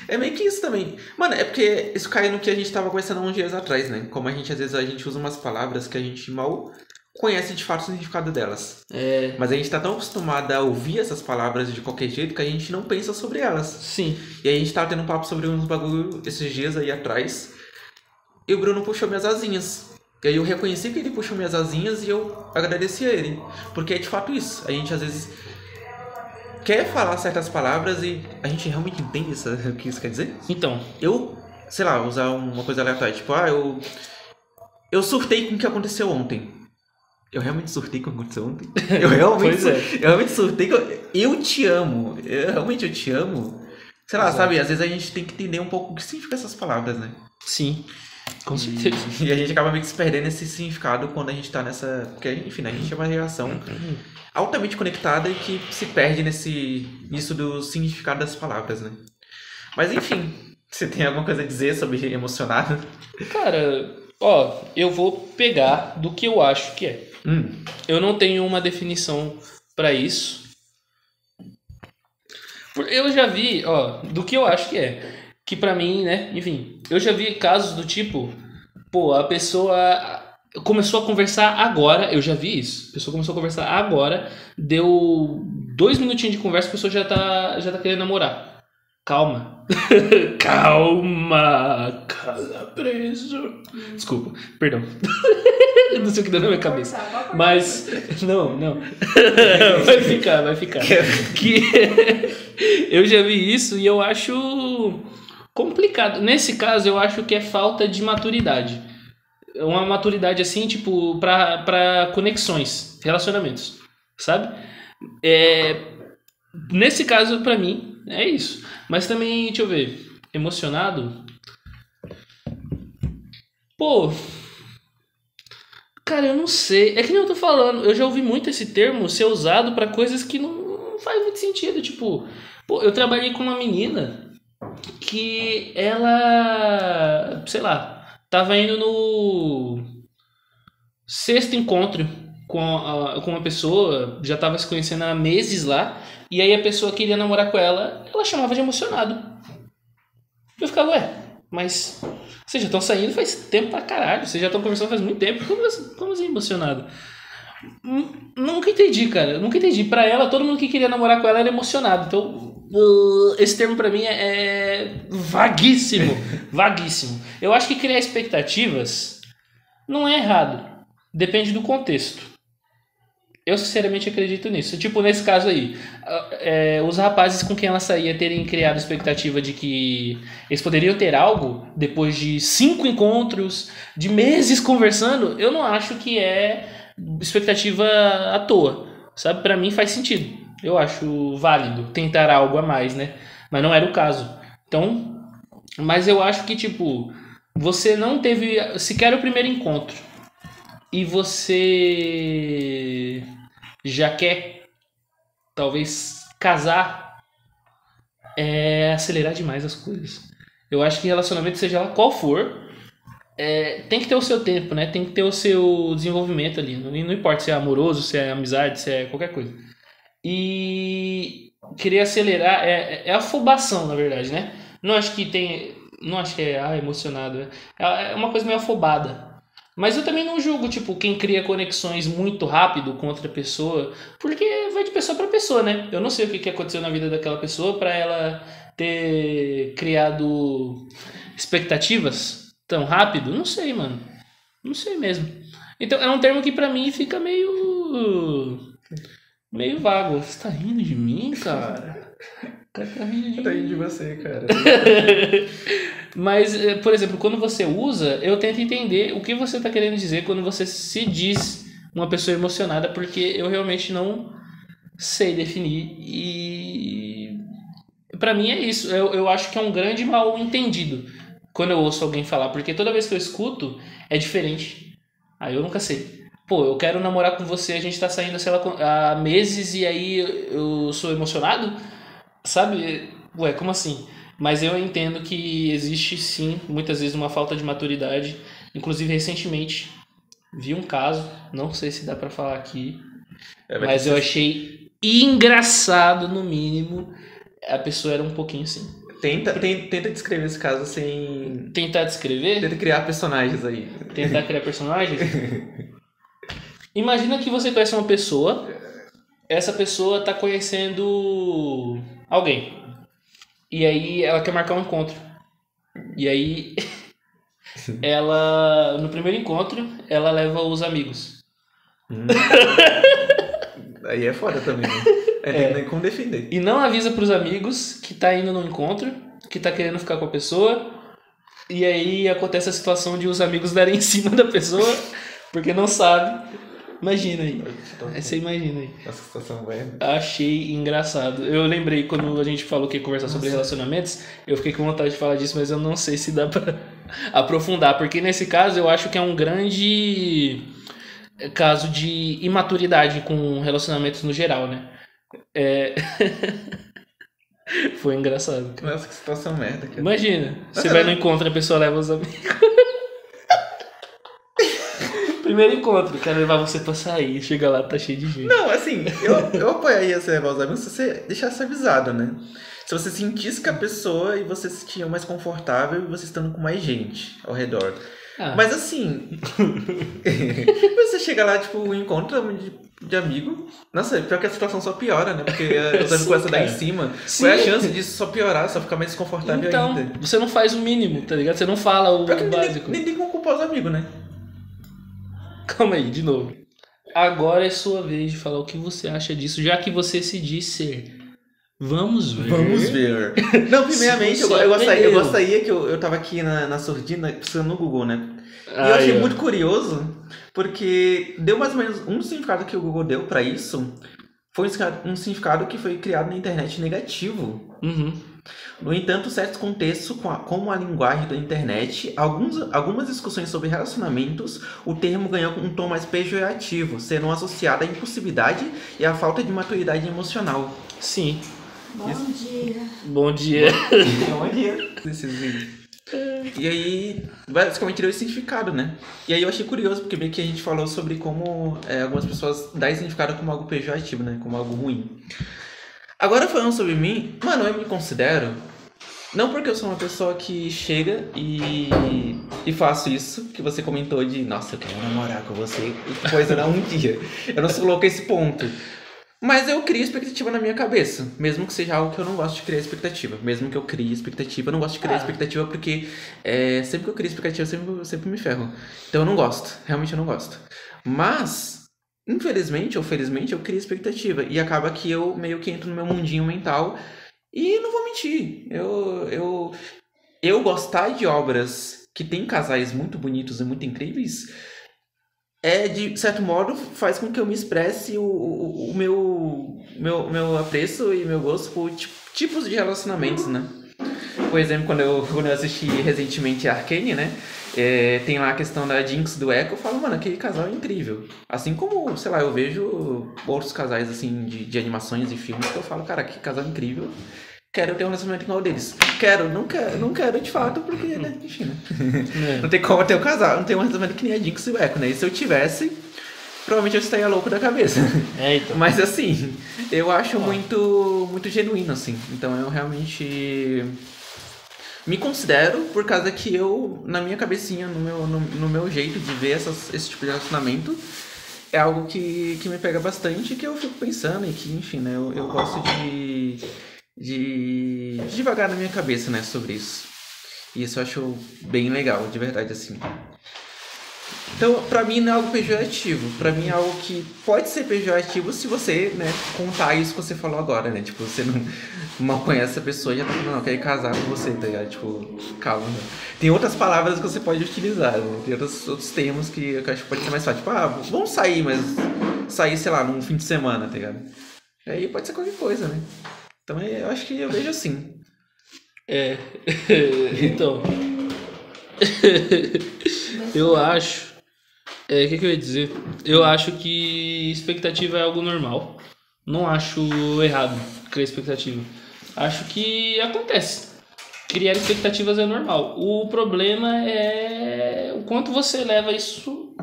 É meio que isso também. Mano, é porque isso cai no que a gente tava conversando há uns dias atrás, né? Como às vezes a gente usa umas palavras que a gente mal conhece de fato o significado delas. Mas a gente tá tão acostumado a ouvir essas palavras de qualquer jeito que a gente não pensa sobre elas. Sim. E aí a gente tava tendo um papo sobre uns bagulho esses dias aí atrás. E o Bruno puxou minhas asinhas. E aí eu reconheci que ele puxou minhas asinhas e eu agradeci a ele. Porque é de fato isso. A gente às vezes quer falar certas palavras e a gente realmente entende o que isso quer dizer? Então. Eu, sei lá, usar uma coisa aleatória. Tipo, eu surtei com o que aconteceu ontem. Eu realmente surtei com o que aconteceu ontem. Eu realmente surtei com... Eu te amo. Eu te amo. Sei lá, sabe? Às vezes a gente tem que entender um pouco o que significa essas palavras, né? Sim. Com certeza. E a gente acaba meio que se perdendo esse significado quando a gente tá nessa... Porque, enfim, a gente é uma relação altamente conectada e que se perde nisso do significado das palavras, né? Mas, enfim, você tem alguma coisa a dizer sobre emocionado? Cara, eu vou pegar do que eu acho que é. Eu não tenho uma definição pra isso. Eu já vi, do que eu acho que é. Que pra mim, né, enfim, eu já vi casos do tipo, pô, a pessoa começou a conversar agora, eu já vi isso. A pessoa começou a conversar agora, deu 2 minutinhos de conversa, a pessoa já tá querendo namorar. Calma. Calma. Calabreso. Desculpa, perdão. Eu não sei o que deu na minha cabeça. Mas, não. Vai ficar. Que eu já vi isso e eu acho complicado. Nesse caso, eu acho que é falta de maturidade. Uma maturidade assim, tipo, pra conexões, relacionamentos, sabe? Nesse caso, pra mim, É isso. Mas também, deixa eu ver, emocionado? Pô, cara, eu não sei. É que nem eu tô falando, eu já ouvi muito esse termo ser usado pra coisas que não faz muito sentido. Tipo, pô, eu trabalhei com uma menina que ela, sei lá, tava indo no sexto encontro com uma pessoa, já tava se conhecendo há meses lá, e aí a pessoa queria namorar com ela, ela chamava de emocionado. Eu ficava, ué, mas vocês já estão saindo faz tempo pra caralho, vocês já estão conversando faz muito tempo, como assim emocionado? Nunca entendi, cara, nunca entendi. Pra ela, todo mundo que queria namorar com ela era emocionado, então esse termo pra mim é vaguíssimo, vaguíssimo. Eu acho que criar expectativas não é errado, depende do contexto. Eu sinceramente acredito nisso. Tipo, nesse caso aí, os rapazes com quem ela saía terem criado expectativa de que eles poderiam ter algo depois de 5 encontros, de meses conversando, eu não acho que é expectativa à toa. Sabe? Pra mim faz sentido. Eu acho válido tentar algo a mais, né? Mas não era o caso. Então, mas eu acho que, tipo, você não teve sequer o primeiro encontro e você já quer talvez casar, é acelerar demais as coisas. Eu acho que relacionamento, seja lá qual for, tem que ter o seu tempo, né? Tem que ter o seu desenvolvimento ali. Não importa se é amoroso, se é amizade, se é qualquer coisa. E querer acelerar é afobação, na verdade, né? Não acho que é emocionado. É uma coisa meio afobada. Mas eu também não julgo, tipo, quem cria conexões muito rápido com outra pessoa, porque vai de pessoa pra pessoa, né? Eu não sei o que aconteceu na vida daquela pessoa pra ela ter criado expectativas tão rápido. Não sei, mano. Não sei mesmo. Então, é um termo que pra mim fica meio vago. Você tá rindo de mim, cara? O cara tá rindo de mim. Tá rindo de você, cara. Mas, por exemplo, quando você usa, eu tento entender o que você está querendo dizer quando você se diz uma pessoa emocionada, porque eu realmente não sei definir. E pra mim é isso. Eu acho que é um grande mal entendido quando eu ouço alguém falar, porque toda vez que eu escuto é diferente. Aí eu nunca sei. Pô, eu quero namorar com você, a gente tá saindo, sei lá, há meses e aí eu sou emocionado? Sabe? Ué, como assim? Mas eu entendo que existe sim, muitas vezes, uma falta de maturidade. Inclusive, recentemente, vi um caso, não sei se dá pra falar aqui, mas eu achei engraçado, no mínimo. A pessoa era um pouquinho assim. Tenta descrever esse caso sem... Tentar descrever? Tenta criar personagens aí. Tentar criar personagens? Imagina que você conhece uma pessoa, essa pessoa tá conhecendo alguém. E aí ela quer marcar um encontro. E aí ela, no primeiro encontro, ela leva os amigos. Aí é foda também, né? Tem nem como defender. E não avisa pros amigos que tá indo no encontro, que tá querendo ficar com a pessoa. E aí acontece a situação de os amigos darem em cima da pessoa, porque não sabe. Imagina aí. Você imagina aí. Essa situação vai... Achei engraçado. Eu lembrei quando a gente falou que ia conversar sobre relacionamentos, eu fiquei com vontade de falar disso, mas eu não sei se dá pra aprofundar, porque nesse caso eu acho que é um grande caso de imaturidade com relacionamentos no geral, né? Foi engraçado. Nossa, que situação merda, cara. Imagina, você vai no encontro e a pessoa leva os amigos. Primeiro encontro, quero levar você pra sair. Chega lá, tá cheio de gente. Não, assim, eu apoiaria você levar os amigos se você deixasse avisado, né? Se você sentisse que a pessoa e você se sentia mais confortável e você estando com mais gente ao redor. Mas assim, você chega lá, tipo, um encontro de amigo. Nossa, pior que a situação só piora, né? Porque os amigos começam a dar em cima. Sim. Qual é a chance disso só piorar, só ficar mais desconfortável então, ainda? Você não faz o mínimo, tá ligado? Você não fala o básico. Nem tem como culpar os amigos, né? Calma aí, de novo. Agora é sua vez de falar o que você acha disso, já que você se diz ser. Vamos ver. Vamos ver. Não, primeiramente, eu gostaria que eu tava aqui na surdina, precisando no Google, né? E eu achei muito curioso, porque deu mais ou menos um significado que o Google deu pra isso. foi um significado que foi criado na internet negativo. No entanto, certos contextos, como a linguagem da internet, algumas discussões sobre relacionamentos, o termo ganhou um tom mais pejorativo, sendo associado à impulsividade e à falta de maturidade emocional. Sim. Bom dia. Bom dia. Bom dia. E aí, basicamente, tirou esse significado, né? E aí eu achei curioso, porque meio que a gente falou sobre como algumas pessoas dão esse significado como algo pejorativo, né? Como algo ruim. Agora, falando sobre mim, mano, eu me considero... Não porque eu sou uma pessoa que chega e faço isso, que você comentou de... Nossa, eu quero namorar com você, e coisa não um dia. Eu não coloco esse ponto. Mas eu crio expectativa na minha cabeça, mesmo que seja algo que eu não gosto de criar expectativa. Mesmo que eu crie expectativa, eu não gosto de criar expectativa porque sempre que eu crio expectativa, eu sempre me ferro. Então eu não gosto, realmente eu não gosto. Mas, infelizmente ou felizmente, eu crio expectativa. E acaba que eu meio que entro no meu mundinho mental e não vou mentir. Eu gostar de obras que tem casais muito bonitos e muito incríveis... de certo modo, faz com que eu me expresse o meu apreço e meu gosto por tipos de relacionamentos, né? Por exemplo, quando eu assisti recentemente Arcane, né? Tem lá a questão da Jinx do Echo, eu falo, mano, aquele casal é incrível. Assim como, sei lá, eu vejo outros casais, assim, de animações e filmes que eu falo, cara, que casal incrível. Quero ter um relacionamento igual deles. Não quero de fato, porque, né? Enfim, né? Não tem como ter um casal, não tem um relacionamento que nem a Jinx e o Echo, né? E se eu tivesse, provavelmente eu estaria louco da cabeça. Então. Mas assim, eu acho muito genuíno, assim. Então eu realmente me considero, por causa que eu, na minha cabecinha, no meu jeito de ver esse tipo de relacionamento, é algo que me pega bastante, que eu fico pensando e que, enfim, né? Eu gosto de devagar na minha cabeça, né, sobre isso. E isso eu acho bem legal, de verdade, assim. Então, pra mim não é algo pejorativo. Pra mim é algo que pode ser pejorativo se você, né, contar isso que você falou agora, né? Tipo, você não mal conhece a pessoa e já tá falando, não, eu quero casar com você, tá ligado? Tipo, calma, né? Tem outras palavras que você pode utilizar, né? Tem outros termos que eu acho que pode ser mais fácil. Tipo, vamos sair, mas sair, sei lá, num fim de semana, tá ligado? E aí pode ser qualquer coisa, né? Então eu acho que eu vejo assim. Então. Eu acho. O que eu ia dizer? Eu acho que expectativa é algo normal. Não acho errado criar expectativa. Acho que acontece. Criar expectativas é normal. O problema é o quanto você leva isso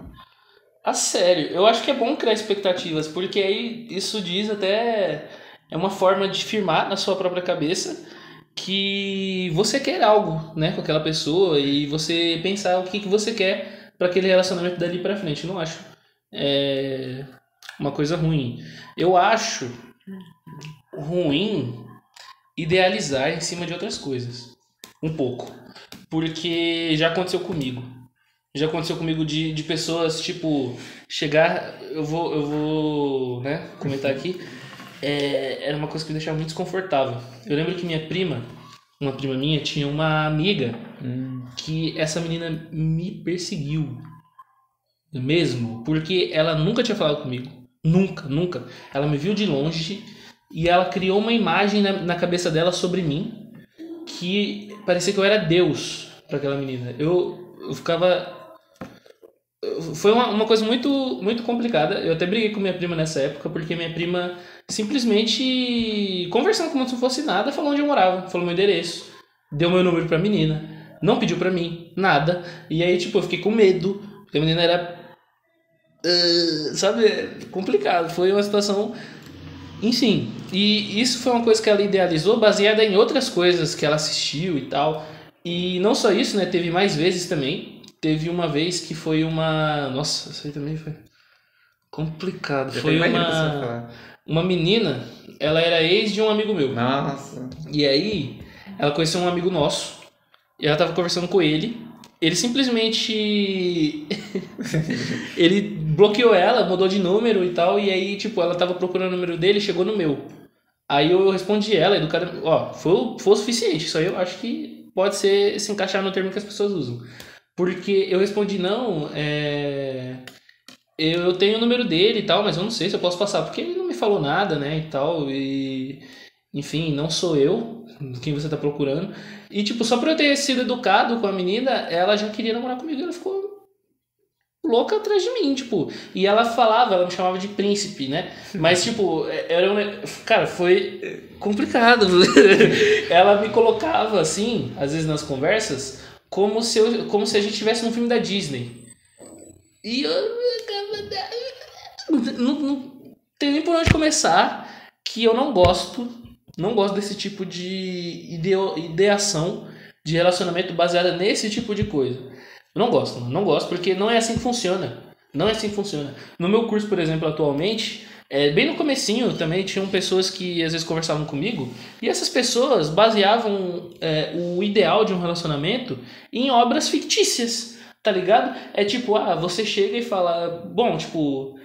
a sério. Eu acho que é bom criar expectativas, porque aí isso diz até... É uma forma de firmar na sua própria cabeça que você quer algo, né, com aquela pessoa e você pensar o que você quer para aquele relacionamento dali para frente. Eu não acho uma coisa ruim. Eu acho ruim idealizar em cima de outras coisas. Um pouco. Porque já aconteceu comigo. Já aconteceu comigo de pessoas, tipo, chegar... Eu vou né, comentar aqui... era uma coisa que me deixava muito desconfortável. Eu lembro que uma prima minha, tinha uma amiga que essa menina me perseguiu mesmo, porque ela nunca tinha falado comigo. Nunca. Ela me viu de longe e ela criou uma imagem na cabeça dela sobre mim que parecia que eu era Deus para aquela menina. Eu ficava... Foi uma coisa muito, muito complicada. Eu até briguei com minha prima nessa época, porque minha prima simplesmente, conversando como se não fosse nada, falou onde eu morava, falou meu endereço, deu meu número pra menina, não pediu pra mim nada. E aí, tipo, eu fiquei com medo, porque a menina era... sabe, complicado. Foi uma situação... Enfim, e isso foi uma coisa que ela idealizou baseada em outras coisas que ela assistiu e tal. E não só isso, né? Teve mais vezes também. Teve uma vez que foi uma... Nossa, isso aí também foi complicado. Foi uma menina, ela era ex de um amigo meu. Nossa. E aí, ela conheceu um amigo nosso. E ela tava conversando com ele. Ele simplesmente... ele bloqueou ela, mudou de número e tal. E aí, tipo, ela tava procurando o número dele e chegou no meu. Aí eu respondi ela, educada... foi o suficiente. Isso aí eu acho que pode se encaixar no termo que as pessoas usam. Porque eu respondi, não, Eu tenho o número dele e tal, mas eu não sei se eu posso passar, porque ele não me falou nada, né, e tal, e... Enfim, não sou eu quem você tá procurando. E, tipo, só por eu ter sido educado com a menina, ela já queria namorar comigo, ela ficou louca atrás de mim, tipo. E ela falava, ela me chamava de príncipe, né? Mas, tipo, era cara, foi complicado. Ela me colocava, assim, às vezes nas conversas, como se a gente estivesse num filme da Disney. E eu não tenho nem por onde começar, que eu não gosto desse tipo de ideação de relacionamento baseada nesse tipo de coisa. Eu não gosto, mano. Não gosto porque não é assim que funciona. Não é assim que funciona. No meu curso, por exemplo, atualmente, bem no comecinho também tinham pessoas que às vezes conversavam comigo e essas pessoas baseavam o ideal de um relacionamento em obras fictícias, tá ligado? É tipo, você chega e fala, bom, tipo,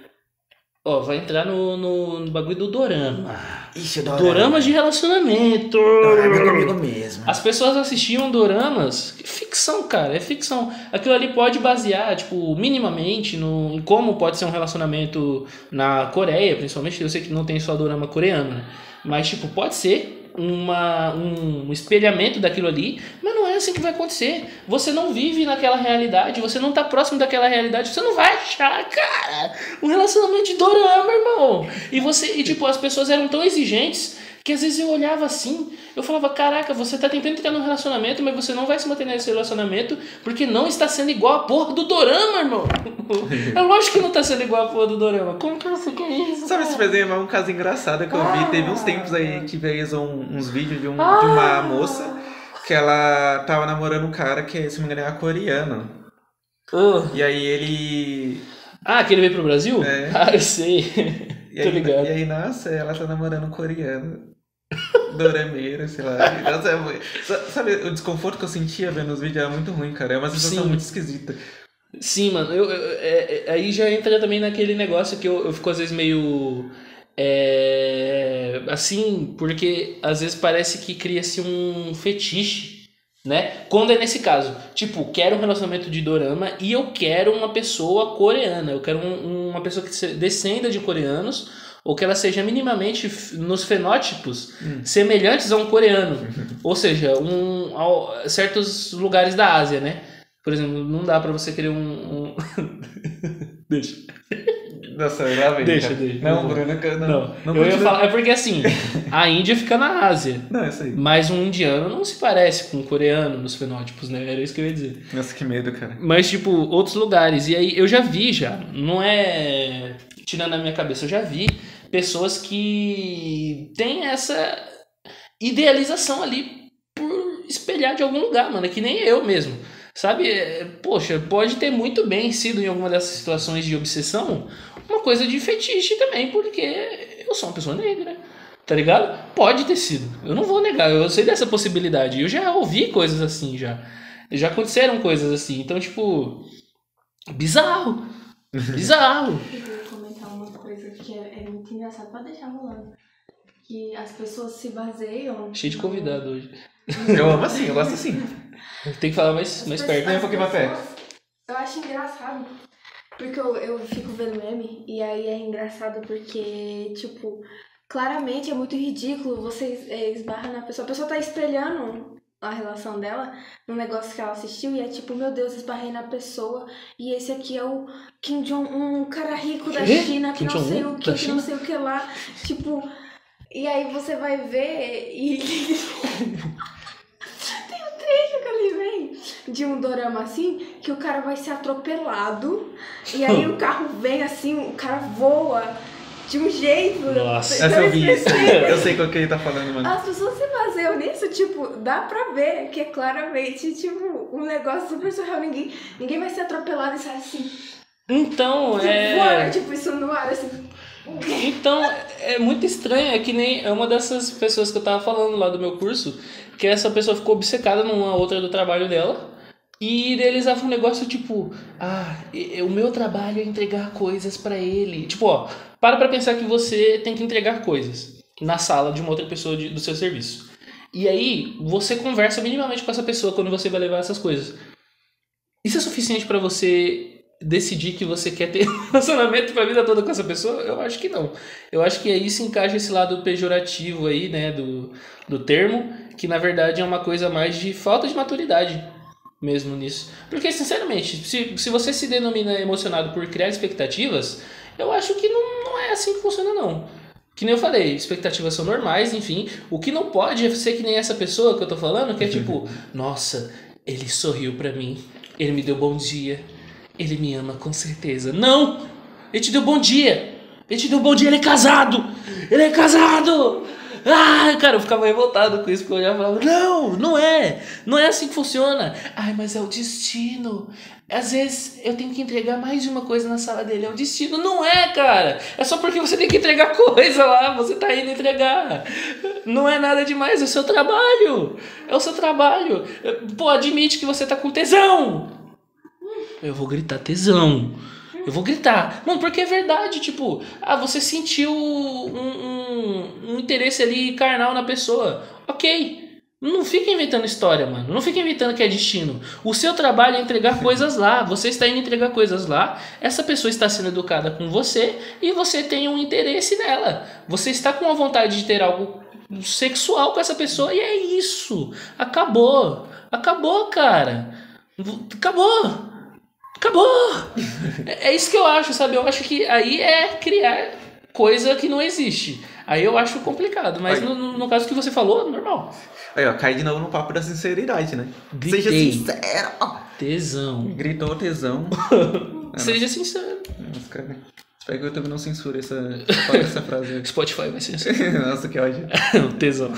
ó, vai entrar no bagulho do dorama. Ixi, Doramas de relacionamento. Dorama é comigo mesmo. As pessoas assistiam doramas. Ficção, cara, é ficção. Aquilo ali pode basear, tipo, minimamente em como pode ser um relacionamento na Coreia, principalmente. Eu sei que não tem só dorama coreano, né? Mas, tipo, pode ser um espelhamento daquilo ali, mas não é assim que vai acontecer. Você não vive naquela realidade, você não tá próximo daquela realidade, você não vai achar, cara, um relacionamento de dorama, irmão. E tipo, as pessoas eram tão exigentes que às vezes eu olhava assim, eu falava, caraca, você tá tentando entrar num relacionamento, mas você não vai se manter nesse relacionamento porque não está sendo igual a porra do dorama, irmão. É lógico que não tá sendo igual a porra do dorama. Como que você quer isso? Sabe esse desenho é um caso engraçado que eu vi, teve uns tempos aí que veio uns vídeos de uma moça que ela tava namorando um cara que, se não me engano, é coreano. E aí ele... que ele veio pro Brasil? É. Eu sei. E Tô ligado. aí, nossa, ela tá namorando um coreano. Dorameiro, sei lá. Nossa, sabe, o desconforto que eu sentia vendo os vídeos era muito ruim, cara. É uma sensação muito esquisita. Sim, mano. Aí já entra também naquele negócio que eu fico às vezes meio... assim, porque às vezes parece que cria-se um fetiche, né? Quando é nesse caso, tipo, quero um relacionamento de dorama e eu quero uma pessoa coreana, eu quero uma pessoa que descenda de coreanos ou que ela seja minimamente nos fenótipos semelhantes a um coreano, ou seja, certos lugares da Ásia, né? Por exemplo, não dá pra você querer Deixa. Nossa, lá vem. Deixa. Não, Bruno, não. Eu ia falar, é porque assim, a Índia fica na Ásia. Não, isso aí. Mas um indiano não se parece com um coreano nos fenótipos, né? Era isso que eu ia dizer. Nossa, que medo, cara. Mas, tipo, outros lugares. E aí, eu já vi, não é tirando a minha cabeça, eu já vi pessoas que têm essa idealização ali por espelhar de algum lugar, mano. É que nem eu mesmo. Sabe? Poxa, pode ter muito bem sido em alguma dessas situações de obsessão uma coisa de fetiche também, porque eu sou uma pessoa negra, tá ligado? Pode ter sido, eu não vou negar, eu sei dessa possibilidade, eu já ouvi coisas assim, já aconteceram coisas assim, então tipo, bizarro. Eu queria comentar uma coisa que é muito engraçada, pode deixar rolando, que as pessoas se baseiam... Cheio de convidado hoje. Eu amo assim, eu gosto assim. Tem que falar mais perto, né? Um pouquinho mais perto. Eu acho engraçado, porque eu fico vendo meme, e aí é engraçado porque, tipo, claramente é muito ridículo você esbarra na pessoa. A pessoa tá espelhando a relação dela num negócio que ela assistiu e é tipo, meu Deus, esbarrei na pessoa e esse aqui é o Kim Jong-un, um cara rico da China, que não sei o que não sei o que lá. Tipo, e aí você vai ver e... que ele vem de um dorama assim, que o cara vai ser atropelado e aí o carro vem assim, o cara voa de um jeito. Nossa, essa eu vi isso. Eu sei qual que ele tá falando, mano. As pessoas se baseiam nisso, tipo, dá pra ver que é claramente, tipo, um negócio super surreal. Ninguém vai ser atropelado e sai assim. Então, voar, tipo, isso no ar, assim. Então, é muito estranho, é que nem uma dessas pessoas que eu tava falando lá do meu curso, que essa pessoa ficou obcecada numa outra do trabalho dela e idealizava um negócio tipo, o meu trabalho é entregar coisas pra ele. Tipo, ó, para pensar que você tem que entregar coisas na sala de uma outra pessoa do seu serviço. E aí, você conversa minimamente com essa pessoa quando você vai levar essas coisas. Isso é suficiente pra você decidir que você quer ter um relacionamento pra vida toda com essa pessoa? Eu acho que não. Eu acho que aí se encaixa esse lado pejorativo aí, né, do termo, que na verdade é uma coisa mais de falta de maturidade mesmo nisso. Porque, sinceramente, se você se denomina emocionado por criar expectativas, eu acho que não é assim que funciona, não. Que nem eu falei, expectativas são normais, enfim. O que não pode é ser que nem essa pessoa que eu tô falando, que é tipo, nossa, ele sorriu pra mim, ele me deu bom dia, ele me ama com certeza. Não! Ele te deu bom dia! Ele te deu bom dia, ele é casado! Ele é casado! Ah, cara, eu ficava revoltado com isso, porque eu olhava e falava, não é assim que funciona. Ai, mas é o destino. Às vezes eu tenho que entregar mais de uma coisa na sala dele, é o destino. Não é, cara, é só porque você tem que entregar coisa lá, você tá indo entregar. Não é nada demais, é o seu trabalho. É o seu trabalho. Pô, admite que você tá com tesão. Eu vou gritar tesão. Eu vou gritar. Mano, porque é verdade, tipo... você sentiu um interesse ali carnal na pessoa. Ok. Não fica inventando história, mano. Não fica inventando que é destino. O seu trabalho é entregar coisas lá. Você está indo entregar coisas lá. Essa pessoa está sendo educada com você. E você tem um interesse nela. Você está com a vontade de ter algo sexual com essa pessoa. E é isso. Acabou. Acabou, cara. Acabou. É isso que eu acho, sabe? Eu acho que aí é criar coisa que não existe. Aí eu acho complicado, mas no caso que você falou, normal. Aí, ó, cai de novo no papo da sinceridade, né? Gritei. Seja sincero. Tesão. Gritou tesão. Seja sincero. Nossa, cara. Espero que eu também não censure essa frase. Spotify vai censurar. Nossa, que ódio. Tesão.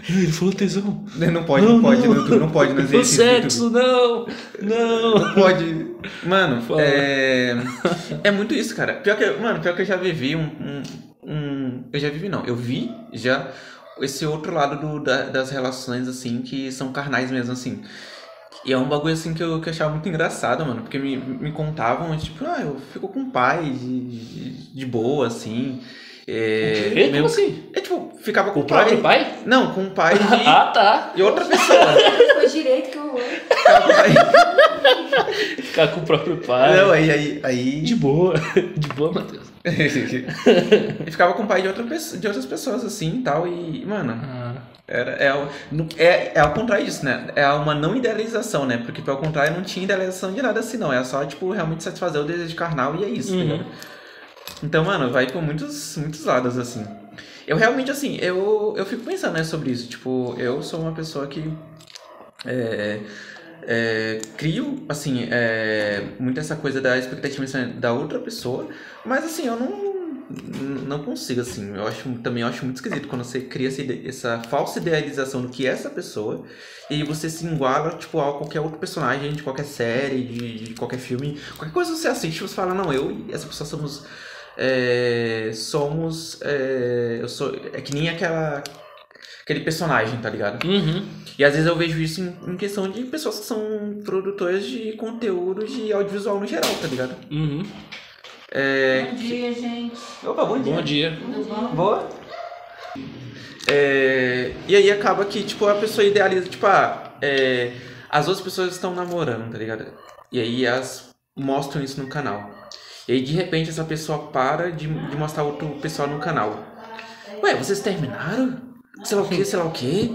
Ele falou tesão. Não pode. No YouTube não pode. Não existe sexo, não. Não pode. Mano, é muito isso, cara. Pior que eu já vivi eu vi já esse outro lado das relações, assim, que são carnais mesmo, assim. E é um bagulho, assim, que eu achava muito engraçado, mano. Porque me contavam, tipo, eu fico com o pai de boa, assim. Como assim? Tipo, ficava com o próprio pai? Não, com o pai de... tá. E outra pessoa. Foi direito que eu vou. Ficar com o próprio pai. Não, aí... De boa, Matheus. E ficava com o pai de outras pessoas, assim, e tal. E, mano... É ao contrário disso, né? É uma não idealização, né? Porque, pelo contrário, não tinha idealização de nada assim, não. É só, tipo, realmente satisfazer o desejo carnal e é isso, tá ligado? Então, mano, vai por muitos lados, assim. Eu realmente, assim, eu fico pensando, né, sobre isso. Tipo, eu sou uma pessoa que crio, assim, muito essa coisa da expectativa da outra pessoa, mas, assim, eu não consigo, assim. Eu acho muito esquisito quando você cria essa falsa idealização do que é essa pessoa e você se iguala, tipo, a qualquer outro personagem de qualquer série, de qualquer filme, qualquer coisa que você assiste, você fala, não, eu e essa pessoa somos é que nem aquele personagem, tá ligado? E às vezes eu vejo isso em questão de pessoas que são produtoras de conteúdo de audiovisual no geral, tá ligado? Bom dia, gente. Opa, bom dia. Bom dia. Tudo bom? Boa. E aí acaba que, tipo, a pessoa idealiza, tipo, as outras pessoas estão namorando, tá ligado? E aí elas mostram isso no canal. E aí, de repente, essa pessoa para de mostrar outro pessoal no canal. Ué, vocês terminaram? Sei lá o quê?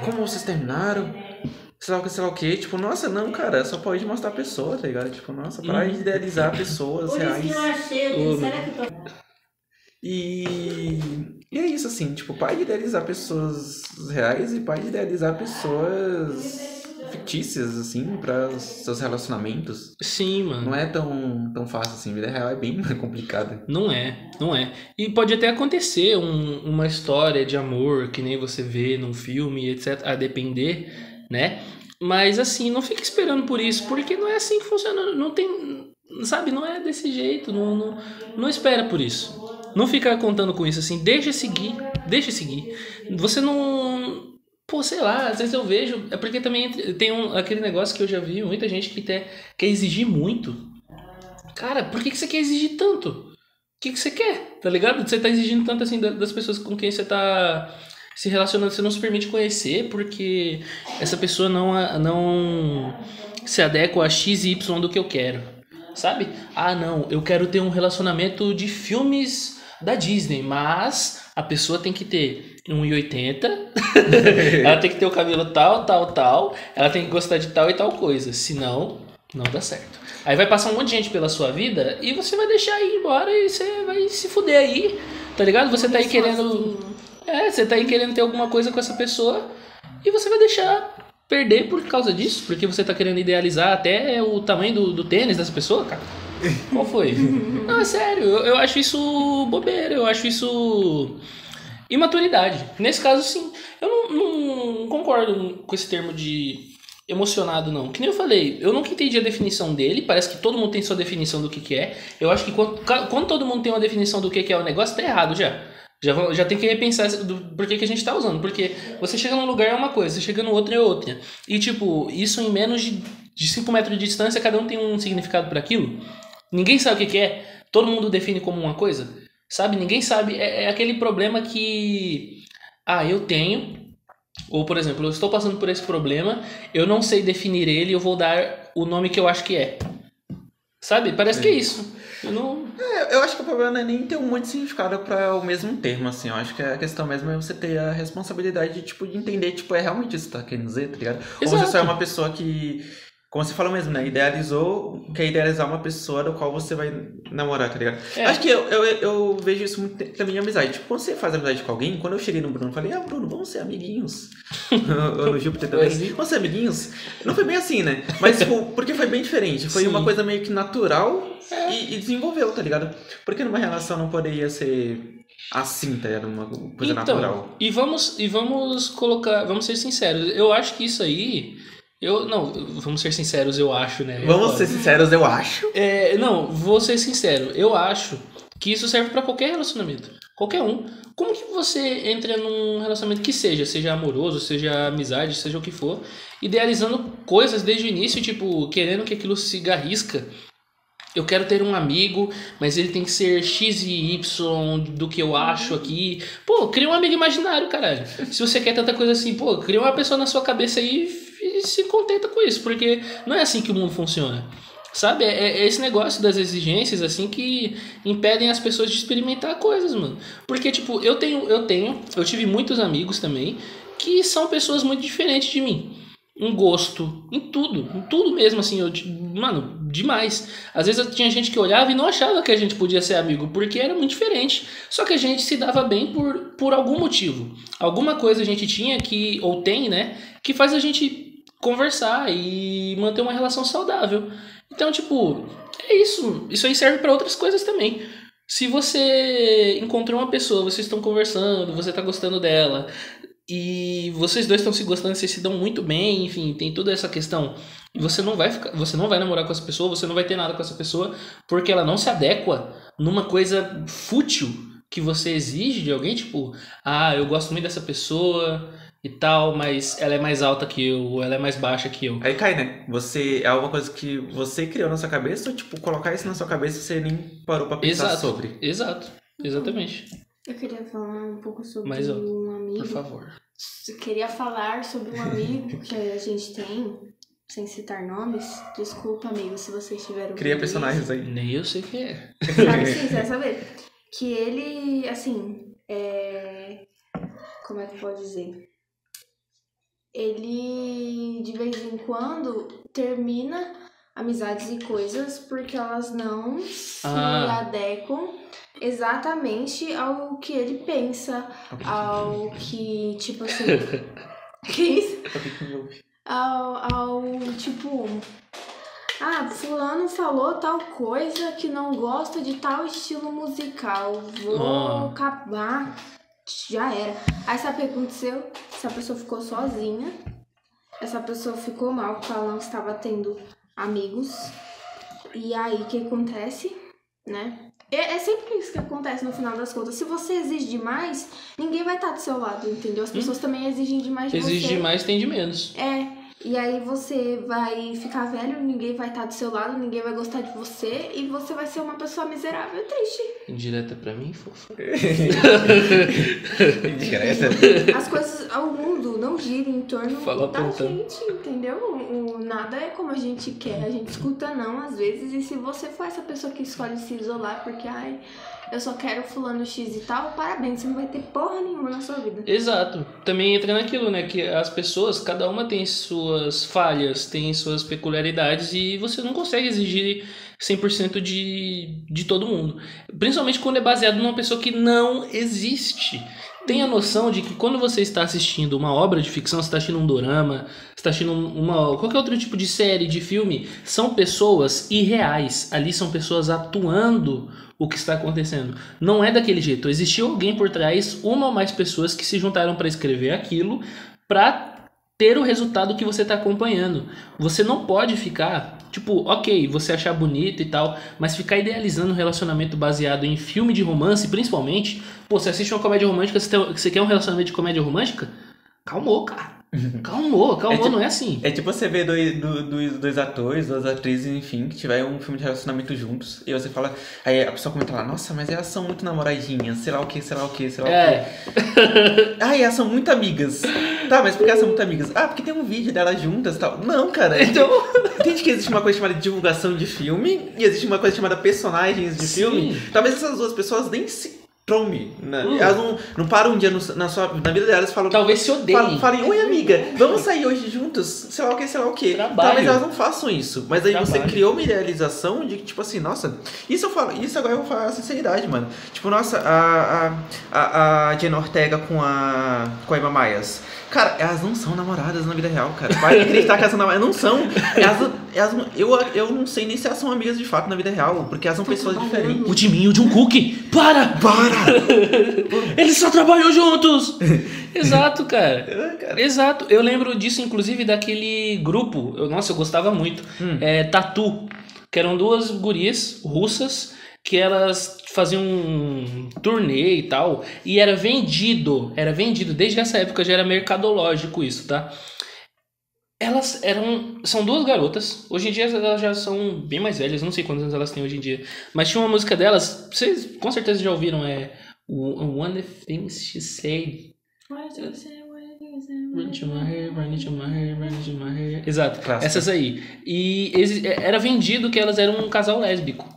Como vocês terminaram? Sei lá o quê? Tipo, nossa, não, cara, só pode mostrar a pessoa, tá ligado? Tipo, nossa, para de idealizar pessoas Por reais. isso que eu achei, será que eu tô... E é isso, assim, tipo, para de idealizar pessoas reais e para de idealizar pessoas fictícias, assim, para os seus relacionamentos. Sim, mano. Não é tão fácil assim, a vida real é bem complicada. Não é. E pode até acontecer uma história de amor que nem você vê num filme, etc. A depender, né? Mas assim, não fica esperando por isso, porque não é assim que funciona. Não tem, sabe? Não é desse jeito. Não espera por isso. Não fica contando com isso assim. Deixa seguir. Você não... Pô, sei lá, às vezes eu vejo... É porque também tem aquele negócio que eu já vi, muita gente que quer exigir muito. Cara, por que você quer exigir tanto? O que você quer? Tá ligado? Você tá exigindo tanto assim das pessoas com quem você tá se relacionando, você não se permite conhecer porque essa pessoa não se adequa a X e Y do que eu quero, sabe? Ah, não, eu quero ter um relacionamento de filmes da Disney, mas a pessoa tem que ter 1,80, ela tem que ter o cabelo tal, ela tem que gostar de tal e tal coisa, senão não dá certo. Aí vai passar um monte de gente pela sua vida e você vai deixar ir embora e você vai se fuder aí, tá ligado? Você tá aí querendo... você tá aí querendo ter alguma coisa com essa pessoa e você vai deixar perder por causa disso, porque você tá querendo idealizar até o tamanho do tênis dessa pessoa, cara. Qual foi? Não, é sério, eu acho isso bobeira, eu acho isso imaturidade. Nesse caso, sim. Eu não concordo com esse termo de emocionado, não. Que nem eu falei, eu nunca entendi a definição dele, parece que todo mundo tem sua definição do que é. Eu acho que quando todo mundo tem uma definição do que é o negócio, tá errado já. Já tem que repensar por que a gente tá usando. Porque você chega num lugar é uma coisa, você chega no outro é outra. E tipo, isso em menos de 5 metros de distância, cada um tem um significado para aquilo. Ninguém sabe o que é. Todo mundo define como uma coisa. Sabe? Ninguém sabe. É aquele problema que... eu tenho. Ou, por exemplo, eu estou passando por esse problema. Eu não sei definir ele. Eu vou dar o nome que eu acho que é. Sabe? Parece que é isso. Eu acho que o problema não é nem ter um monte de significado para o mesmo termo, assim. Eu acho que a questão mesmo é você ter a responsabilidade de entender, é realmente isso que você tá querendo dizer, tá ligado? Exato. Ou você só é uma pessoa que... Como você falou mesmo, né? Quer idealizar uma pessoa do qual você vai namorar, tá ligado? Acho que eu vejo isso muito também em amizade. Tipo, quando você faz amizade com alguém, quando eu cheguei no Bruno, eu falei, Bruno, vamos ser amiguinhos. No Júpiter também. Vamos ser amiguinhos? Não foi bem assim, né? Mas, porque foi bem diferente. Foi uma coisa meio que natural e desenvolveu, tá ligado? Porque numa relação não poderia ser assim, tá ligado? Uma coisa natural. E vamos colocar, vamos ser sinceros. Eu acho que isso aí... vamos ser sinceros, eu acho, né? Vamos ser sinceros, eu acho. Vou ser sincero. Eu acho que isso serve pra qualquer relacionamento. Qualquer um. Como que você entra num relacionamento que seja amoroso, seja amizade, seja o que for, idealizando coisas desde o início, tipo, querendo que aquilo siga a risca. Eu quero ter um amigo, mas ele tem que ser X e Y do que eu acho aqui. Pô, cria um amigo imaginário, caralho. Se você quer tanta coisa assim, cria uma pessoa na sua cabeça aí e se contenta com isso, porque não é assim que o mundo funciona. Sabe? É esse negócio das exigências, assim, que impedem as pessoas de experimentar coisas, mano. Porque, tipo, eu tive muitos amigos também que são pessoas muito diferentes de mim. Um gosto, em tudo mesmo, assim, mano, demais. Às vezes tinha gente que olhava e não achava que a gente podia ser amigo, porque era muito diferente. Só que a gente se dava bem por algum motivo. Alguma coisa a gente tinha ou tem, né, que faz a gente conversar e manter uma relação saudável. Então, tipo, é isso. Isso aí serve para outras coisas também. Se você encontrou uma pessoa, vocês estão conversando, você tá gostando dela... E vocês dois estão se gostando, vocês se dão muito bem, enfim, tem toda essa questão. E você não vai namorar com essa pessoa, você não vai ter nada com essa pessoa, porque ela não se adequa numa coisa fútil que você exige de alguém, tipo, eu gosto muito dessa pessoa e tal, mas ela é mais alta que eu, ou ela é mais baixa que eu. Aí cai, né? É alguma coisa que você criou na sua cabeça, ou tipo, colocar isso na sua cabeça e você nem parou pra pensar sobre. Exato, exatamente. Eu queria falar um pouco sobre um amigo. Por favor. Eu queria falar sobre um amigo que a gente tem, sem citar nomes. Desculpa, amigo, se vocês tiveram... Cria personagens aí. Nem eu sei quem é. Sabe sim, você vai saber. Que ele, assim, como é que pode dizer? Ele, de vez em quando, termina amizades e coisas porque elas não se adequam exatamente ao que ele pensa, ao que, tipo assim... Que isso? Ao tipo... fulano falou tal coisa que não gosta de tal estilo musical. Vou acabar... Já era. Aí sabe o que aconteceu? Essa pessoa ficou sozinha. Essa pessoa ficou mal porque ela não estava tendo amigos. E aí o que acontece, né? É sempre isso que acontece no final das contas. Se você exige demais, ninguém vai estar do seu lado, entendeu? As pessoas também exigem demais de você. Exige demais, tem de menos. E aí você vai ficar velho, ninguém vai estar do seu lado, ninguém vai gostar de você e você vai ser uma pessoa miserável e triste. Indireta pra mim, fofa. Indireta? As coisas, o mundo não gira em torno Fala da apontando. gente, entendeu? Nada é como a gente quer, a gente escuta não às vezes. E se você for essa pessoa que escolhe se isolar porque, ai, eu só quero fulano X e tal, parabéns, você não vai ter porra nenhuma na sua vida. Exato. Também entra naquilo, né? Que as pessoas, cada uma tem suas falhas, tem suas peculiaridades e você não consegue exigir 100% de todo mundo. Principalmente quando é baseado numa pessoa que não existe. Tenha noção de que quando você está assistindo uma obra de ficção, você está assistindo um dorama, você está assistindo qualquer outro tipo de série, de filme, são pessoas irreais. Ali são pessoas atuando o que está acontecendo. Não é daquele jeito. Existiu alguém por trás, uma ou mais pessoas que se juntaram para escrever aquilo, para ter o resultado que você está acompanhando. Você não pode ficar, tipo, ok, você achar bonito e tal, mas ficar idealizando um relacionamento baseado em filme de romance, principalmente. Pô, você assiste uma comédia romântica, você quer um relacionamento de comédia romântica? Calmou, cara. Calmou, tipo, não é assim. É tipo você ver dois atores, duas atrizes, enfim, que tiverem um filme de relacionamento juntos, e você fala, aí a pessoa comenta lá, nossa, mas elas são muito namoradinhas, sei lá o que, sei lá o que, sei lá o que. Ai, elas são muito amigas. Tá, mas por que elas são muito amigas? Ah, porque tem um vídeo delas juntas e tal. Não, cara. Então... Entende que existe uma coisa chamada divulgação de filme, e existe uma coisa chamada personagens de filme. Talvez essas duas pessoas nem se trombe, né? Elas não param um dia na vida delas e falam... Talvez se odeiem. Falem, oi amiga, vamos sair hoje juntos? Sei lá o que, sei lá o que. Trabalho. Talvez elas não façam isso. Mas aí Trabalho. você criou uma idealização de que, tipo assim, nossa... Isso agora eu vou falar a sinceridade, mano. Tipo, nossa, a Jenna Ortega com a Emma Myers. Cara, elas não são namoradas na vida real, cara. Vai acreditar que elas são namoradas. Não são. Eu não sei nem se elas são amigas de fato na vida real, porque elas são pessoas diferentes. O Jimin e o Jungkook, para! Eles só trabalham juntos! Exato, cara. Exato. Eu lembro disso, inclusive, daquele grupo. Nossa, eu gostava muito. Tatu. Que eram duas gurias russas que elas faziam um turnê e tal. E era vendido. Desde essa época já era mercadológico isso, tá? Elas são duas garotas. Hoje em dia elas já são bem mais velhas. Não sei quantos anos elas têm hoje em dia. Mas tinha uma música delas. Vocês com certeza já ouviram. One of the Things She Said. Run to my hair, run to my hair, run to my hair. Exato, clássico. Essas aí. E era vendido que elas eram um casal lésbico.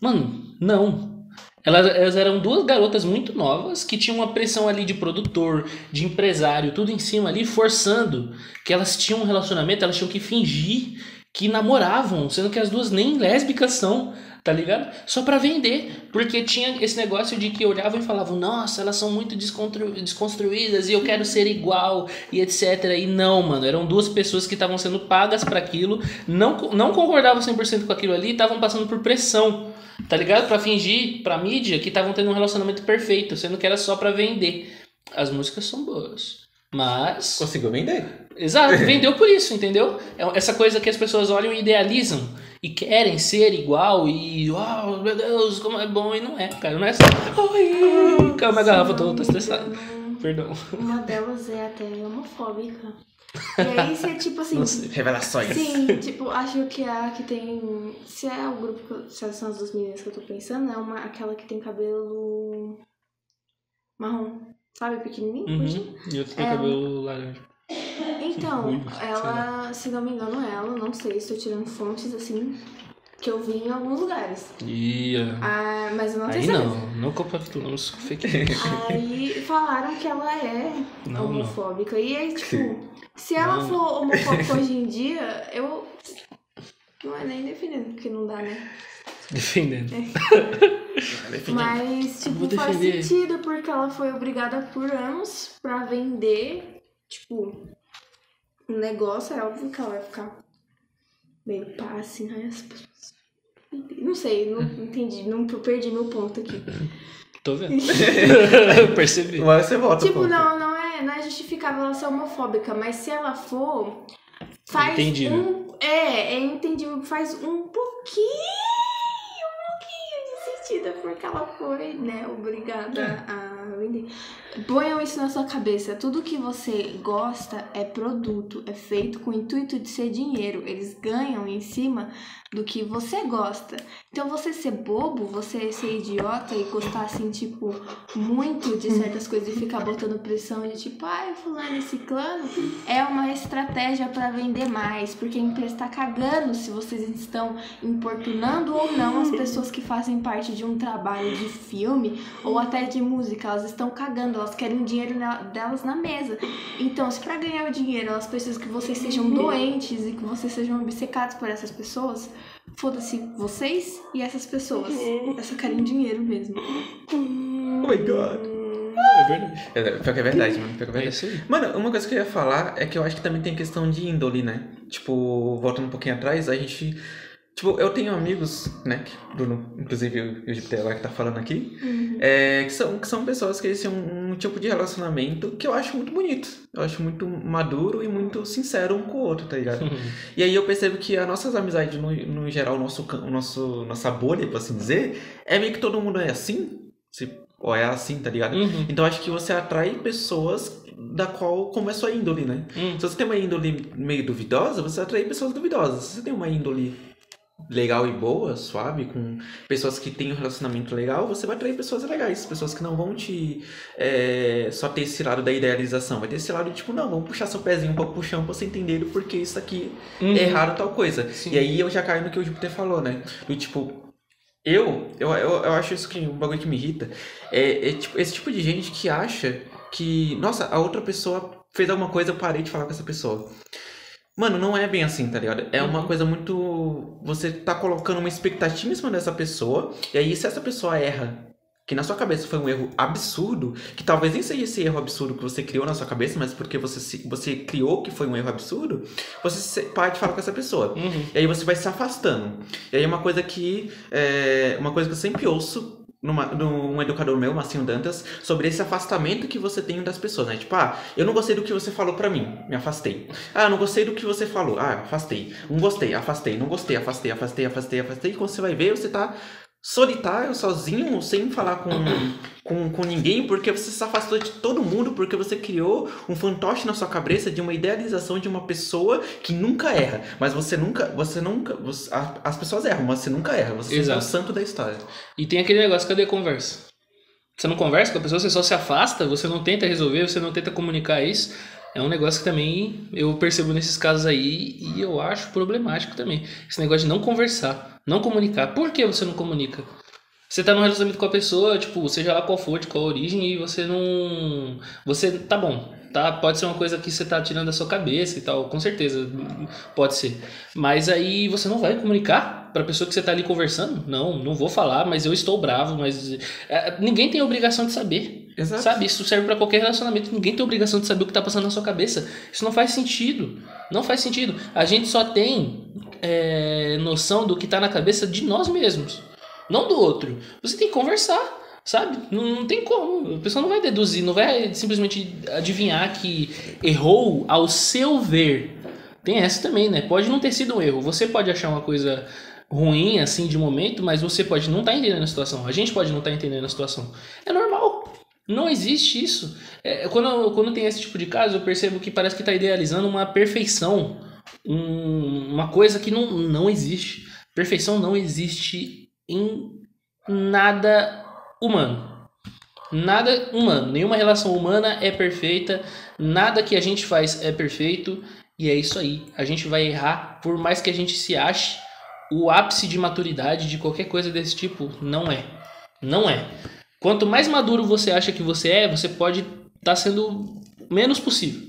Mano, não. Elas eram duas garotas muito novas que tinham uma pressão ali de produtor, de empresário, tudo em cima ali, forçando que elas tinham um relacionamento, elas tinham que fingir que namoravam, sendo que as duas nem lésbicas são, tá ligado? Só pra vender, porque tinha esse negócio de que olhavam e falavam, nossa, elas são muito desconstruídas e eu quero ser igual e etc. E não, mano, eram duas pessoas que estavam sendo pagas pra aquilo, não concordavam 100% com aquilo ali e estavam passando por pressão, tá ligado? Pra fingir pra mídia que estavam tendo um relacionamento perfeito, sendo que era só pra vender. As músicas são boas, mas... Conseguiu vender. Exato, vendeu por isso, entendeu? Essa coisa que as pessoas olham e idealizam e querem ser igual e uau, meu Deus, como é bom, e não é, cara, não é assim. Ai, calma, a garrafa, tô estressado. Perdão. Uma delas é até homofóbica. E aí você, tipo assim... Revelações. Sim, tipo, acho que a que tem... Se é o grupo, se são as duas meninas que eu tô pensando, é aquela que tem cabelo marrom, sabe, pequenininho, curtinho. E outra tem cabelo laranja. Então, ela, se não me engano, não sei, estou tirando fontes assim, que eu vi em alguns lugares. Mas eu não tenho certeza. Não compartilhamos fake news. Aí falaram que ela é homofóbica. Não. E aí, tipo, se ela for homofóbica hoje em dia, eu... Não é nem defendendo, porque não dá, né? Defendendo. Mas, tipo, faz sentido, porque ela foi obrigada por anos pra vender... Tipo, um negócio, é óbvio que ela vai ficar meio pá, assim, aí as pessoas... Não sei, não entendi, perdi meu ponto aqui. Tô vendo. Eu percebi. Mas você volta. Tipo, não é justificável ela ser homofóbica, mas se ela for, faz entendível. É entendível, faz um pouquinho de sentido, porque ela foi, né, obrigada a vender. Ponham isso na sua cabeça. Tudo que você gosta é produto, é feito com o intuito de ser dinheiro. Eles ganham em cima do que você gosta. Então você ser bobo, você ser idiota e gostar assim, tipo, muito de certas coisas e ficar botando pressão de tipo, ai, fulano e ciclano, é uma estratégia para vender mais, porque a empresa tá cagando se vocês estão importunando ou não as pessoas que fazem parte de um trabalho de filme ou até de música. Elas estão cagando, elas querem o dinheiro delas na mesa. Então, se para ganhar o dinheiro elas precisam que vocês sejam doentes e que vocês sejam obcecados por essas pessoas, foda-se vocês e essas pessoas. Elas só querem dinheiro mesmo. Oh my God. É verdade. Pior que é verdade, mano. Pior que é É verdade. isso aí. Mano, uma coisa que eu ia falar é que eu acho que também tem questão de índole, né? Tipo, voltando um pouquinho atrás, a gente... Tipo, eu tenho amigos, né? Bruno, inclusive o Júpiter lá que tá falando aqui. Que são pessoas que eles têm um tipo de relacionamento que eu acho muito bonito. Eu acho muito maduro e muito sincero um com o outro, tá ligado? E aí eu percebo que as nossas amizades, no geral, nossa bolha, por assim dizer, é meio que todo mundo é assim. Ou é assim, tá ligado? Então acho que você atrai pessoas da qual, como é sua índole, né? Se você tem uma índole meio duvidosa, você atrai pessoas duvidosas. Se você tem uma índole legal e boa, suave, com pessoas que têm um relacionamento legal, você vai atrair pessoas legais, pessoas que não vão te só ter esse lado da idealização, vai ter esse lado de tipo, não, vamos puxar seu pezinho um pouco pro chão pra você entender o porquê isso aqui é errado, tal coisa. Sim. E aí eu já caio no que o Júpiter falou, né? Do tipo, eu acho isso que um bagulho que me irrita tipo, esse tipo de gente que acha que, nossa, a outra pessoa fez alguma coisa, eu parei de falar com essa pessoa. Mano, não é bem assim, tá ligado? É uma coisa muito... Você tá colocando uma expectativa em cima dessa pessoa, e aí se essa pessoa erra, que na sua cabeça foi um erro absurdo, que talvez nem seja esse erro absurdo que você criou na sua cabeça, mas porque você criou que foi um erro absurdo, você para de falar com essa pessoa. E aí você vai se afastando. E aí uma coisa que eu sempre ouço num educador meu, Marcinho Dantas, sobre esse afastamento que você tem das pessoas, né? Tipo, eu não gostei do que você falou pra mim, me afastei. Eu não gostei do que você falou, afastei. Não gostei, afastei. Não gostei, afastei. E quando você vai ver, você tá solitário, sozinho, sem falar com ninguém, porque você se afastou de todo mundo, porque você criou um fantoche na sua cabeça de uma idealização de uma pessoa que nunca erra. Mas as pessoas erram, mas você nunca erra. Você é o santo da história. E tem aquele negócio, cadê a conversa? Você não conversa com a pessoa, você só se afasta, você não tenta resolver, você não tenta comunicar isso. É um negócio que também eu percebo nesses casos aí e eu acho problemático também. Esse negócio de não conversar, não comunicar. Por que você não comunica? Você tá num relacionamento com a pessoa, tipo, seja lá qual for, de qual origem, e você não... tá bom, tá? Pode ser uma coisa que você tá tirando da sua cabeça e tal, com certeza, pode ser. Mas aí você não vai comunicar pra pessoa que você tá ali conversando? Não vou falar, mas eu estou bravo, mas... ninguém tem a obrigação de saber. Exato. Sabe, isso serve pra qualquer relacionamento. Ninguém tem a obrigação de saber o que tá passando na sua cabeça. Isso não faz sentido. Não faz sentido. A gente só tem noção do que tá na cabeça de nós mesmos, não do outro. Você tem que conversar, sabe? Não tem como. A pessoa não vai deduzir, não vai simplesmente adivinhar que errou ao seu ver. Tem essa também, né? Pode não ter sido um erro. Você pode achar uma coisa ruim, assim, de momento, mas você pode não estar entendendo a situação. A gente pode não estar entendendo a situação. É normal. Não existe isso. Quando tem esse tipo de caso, eu percebo que parece que está idealizando uma perfeição. Uma coisa que não existe. Perfeição não existe em nada humano. Nada humano. Nenhuma relação humana é perfeita. Nada que a gente faz é perfeito. E é isso aí. A gente vai errar, por mais que a gente se ache o ápice de maturidade de qualquer coisa desse tipo. Não é. Não é. Quanto mais maduro você acha que você pode estar sendo o menos possível.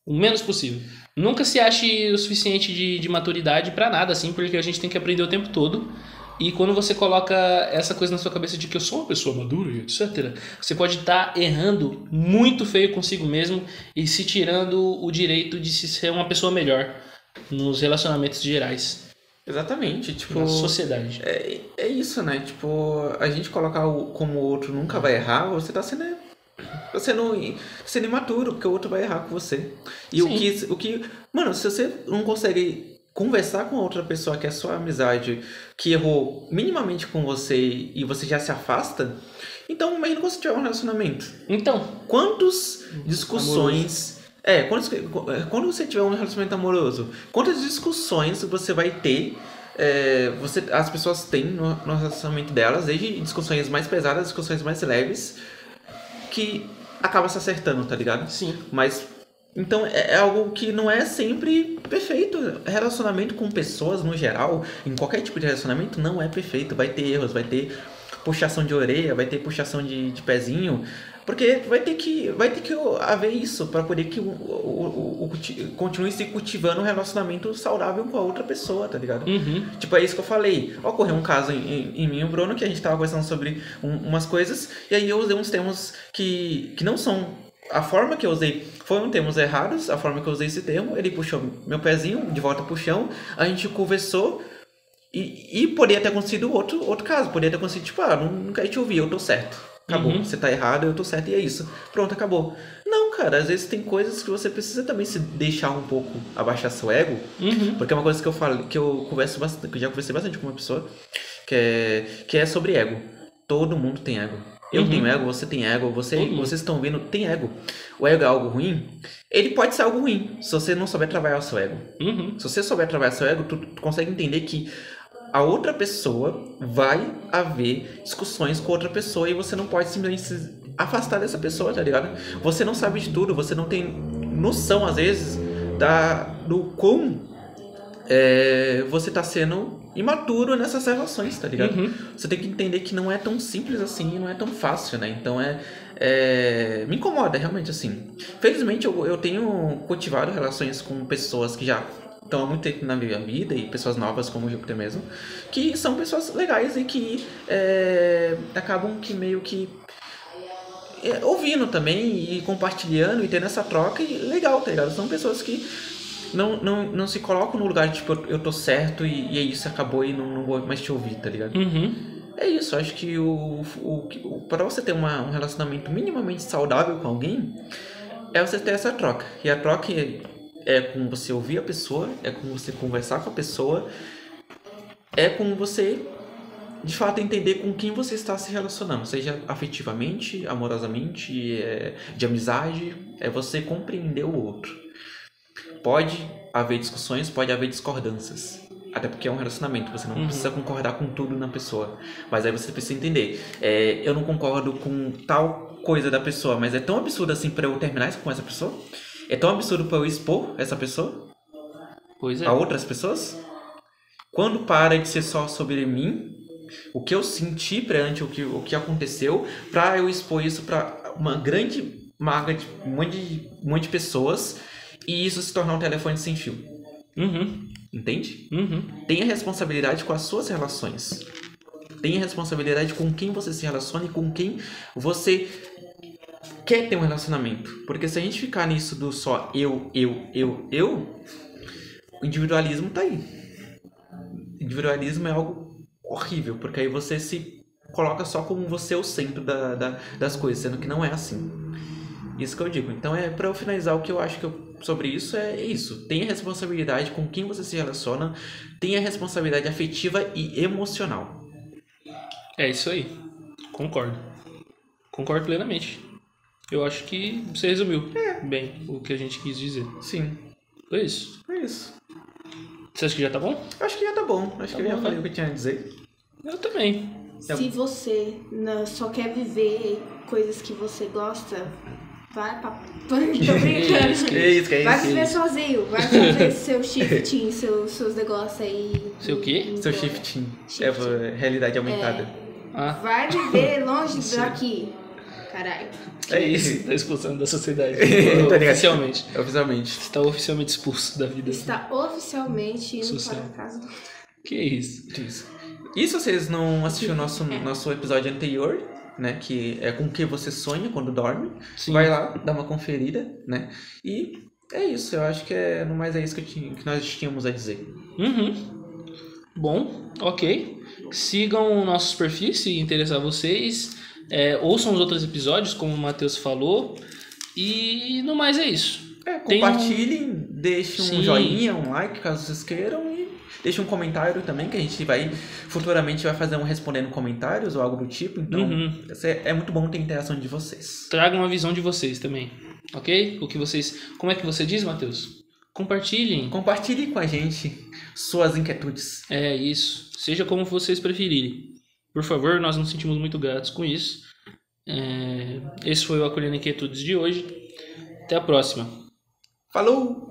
O menos possível. Nunca se ache o suficiente de maturidade pra nada, assim, porque a gente tem que aprender o tempo todo. E quando você coloca essa coisa na sua cabeça de que eu sou uma pessoa madura e etc., você pode estar errando muito feio consigo mesmo e se tirando o direito de se ser uma pessoa melhor nos relacionamentos gerais. Exatamente, tipo... Na sociedade. É isso, né? Tipo, a gente colocar como o outro nunca vai errar, você tá sendo imaturo, porque o outro vai errar com você. E o que... Mano, se você não consegue conversar com outra pessoa que é sua amizade, que errou minimamente com você e você já se afasta, então imagina quando você tiver um relacionamento. Então. Quantas discussões... quando você tiver um relacionamento amoroso, quantas discussões você vai ter... as pessoas têm no relacionamento delas, desde discussões mais pesadas, discussões mais leves, que acaba se acertando, tá ligado? Sim. Mas, então, é algo que não é sempre perfeito. Relacionamento com pessoas, no geral, em qualquer tipo de relacionamento, não é perfeito. Vai ter erros, vai ter puxação de orelha, vai ter puxação de pezinho, porque vai ter que haver isso para poder que continue se cultivando um relacionamento saudável com a outra pessoa, tá ligado? Tipo, é isso que eu falei. Ocorreu um caso em mim e o Bruno, que a gente tava conversando sobre umas coisas, e aí eu usei uns termos que não são... A forma que eu usei foram termos errados, a forma que eu usei esse termo, ele puxou meu pezinho de volta pro chão, a gente conversou, e poderia ter acontecido outro caso, poderia ter acontecido, tipo, não quero te ouvir, eu tô certo. Acabou, você tá errado, eu tô certo e é isso. Pronto, acabou. Não, cara, às vezes tem coisas que você precisa também se deixar um pouco abaixar seu ego. Porque é uma coisa que eu falo, que eu converso bastante, que eu já conversei bastante com uma pessoa, que é sobre ego. Todo mundo tem ego. Eu tenho ego, você tem ego, vocês estão vendo, tem ego. O ego é algo ruim? Ele pode ser algo ruim, se você não souber trabalhar o seu ego. Se você souber trabalhar seu ego, tu consegue entender que a outra pessoa vai haver discussões com outra pessoa e você não pode simplesmente se afastar dessa pessoa, tá ligado? Você não sabe de tudo, você não tem noção, às vezes, do quão você tá sendo imaturo nessas relações, tá ligado? Você tem que entender que não é tão simples assim, não é tão fácil, né? Então me incomoda, realmente, assim. Felizmente, eu tenho cultivado relações com pessoas que já estão há muito tempo na minha vida, e pessoas novas como o Júpiter mesmo, que são pessoas legais e que acabam que meio que ouvindo também e compartilhando e tendo essa troca, e legal, tá ligado? São pessoas que não se colocam no lugar de tipo, eu tô certo e é isso, acabou e não vou mais te ouvir, tá ligado? É isso, acho que para você ter um relacionamento minimamente saudável com alguém, é você ter essa troca. E a troca é com você ouvir a pessoa, é com você conversar com a pessoa, é com você, de fato, entender com quem você está se relacionando, seja afetivamente, amorosamente, de amizade, é você compreender o outro. Pode haver discussões, pode haver discordâncias, até porque é um relacionamento, você não precisa concordar com tudo na pessoa, mas aí você precisa entender, eu não concordo com tal coisa da pessoa, mas é tão absurdo assim para eu terminar com essa pessoa? É tão absurdo para eu expor essa pessoa a outras pessoas? Quando para de ser só sobre mim, o que eu senti perante o que aconteceu, para eu expor isso para uma grande marca de um monte de pessoas, e isso se tornar um telefone sem fio. Entende? Tenha responsabilidade com as suas relações. Tenha responsabilidade com quem você se relaciona e com quem você quer ter um relacionamento. Porque se a gente ficar nisso do só eu, o individualismo tá aí. O individualismo é algo horrível, porque aí você se coloca só como você é o centro das coisas, sendo que não é assim. Isso que eu digo. Então, para eu finalizar, o que eu acho sobre isso é isso. Tenha responsabilidade com quem você se relaciona, tenha responsabilidade afetiva e emocional. É isso aí. Concordo plenamente. Eu acho que você resumiu bem o que a gente quis dizer. Sim. Foi isso. Você acha que já tá bom? Acho que já tá bom. Acho que eu já falei o que eu tinha a dizer. Eu também. Se você só quer viver coisas que você gosta, vai pra... Tô brincando. Vai viver sozinho. Vai fazer seu shifting, seus negócios aí. Seu quê? Seu shifting. Realidade aumentada. Vai viver longe daqui. Caralho. É isso. Tá expulsando da sociedade. Oficialmente. Você tá oficialmente expulso da vida. Está oficialmente indo social. para casa. Que isso? E se vocês não assistiram nosso episódio anterior, né, que é com o que você sonha quando dorme, vai lá, dá uma conferida, né? E é isso, eu acho que no mais é isso que nós tínhamos a dizer. Bom, ok. Sigam nossos perfis se interessar vocês. Ouçam os outros episódios, como o Matheus falou. E no mais é isso. Compartilhem, deixem um joinha, um like, caso vocês queiram. Deixa um comentário também, que a gente futuramente vai fazer um respondendo comentários ou algo do tipo. Então, é muito bom ter a interação de vocês. Tragam a visão de vocês também, ok? Como é que você diz, Matheus? Compartilhem. Compartilhe com a gente suas inquietudes. É isso. Seja como vocês preferirem. Por favor, nós nos sentimos muito gratos com isso. Esse foi o Acolhendo Inquietudes de hoje. Até a próxima. Falou!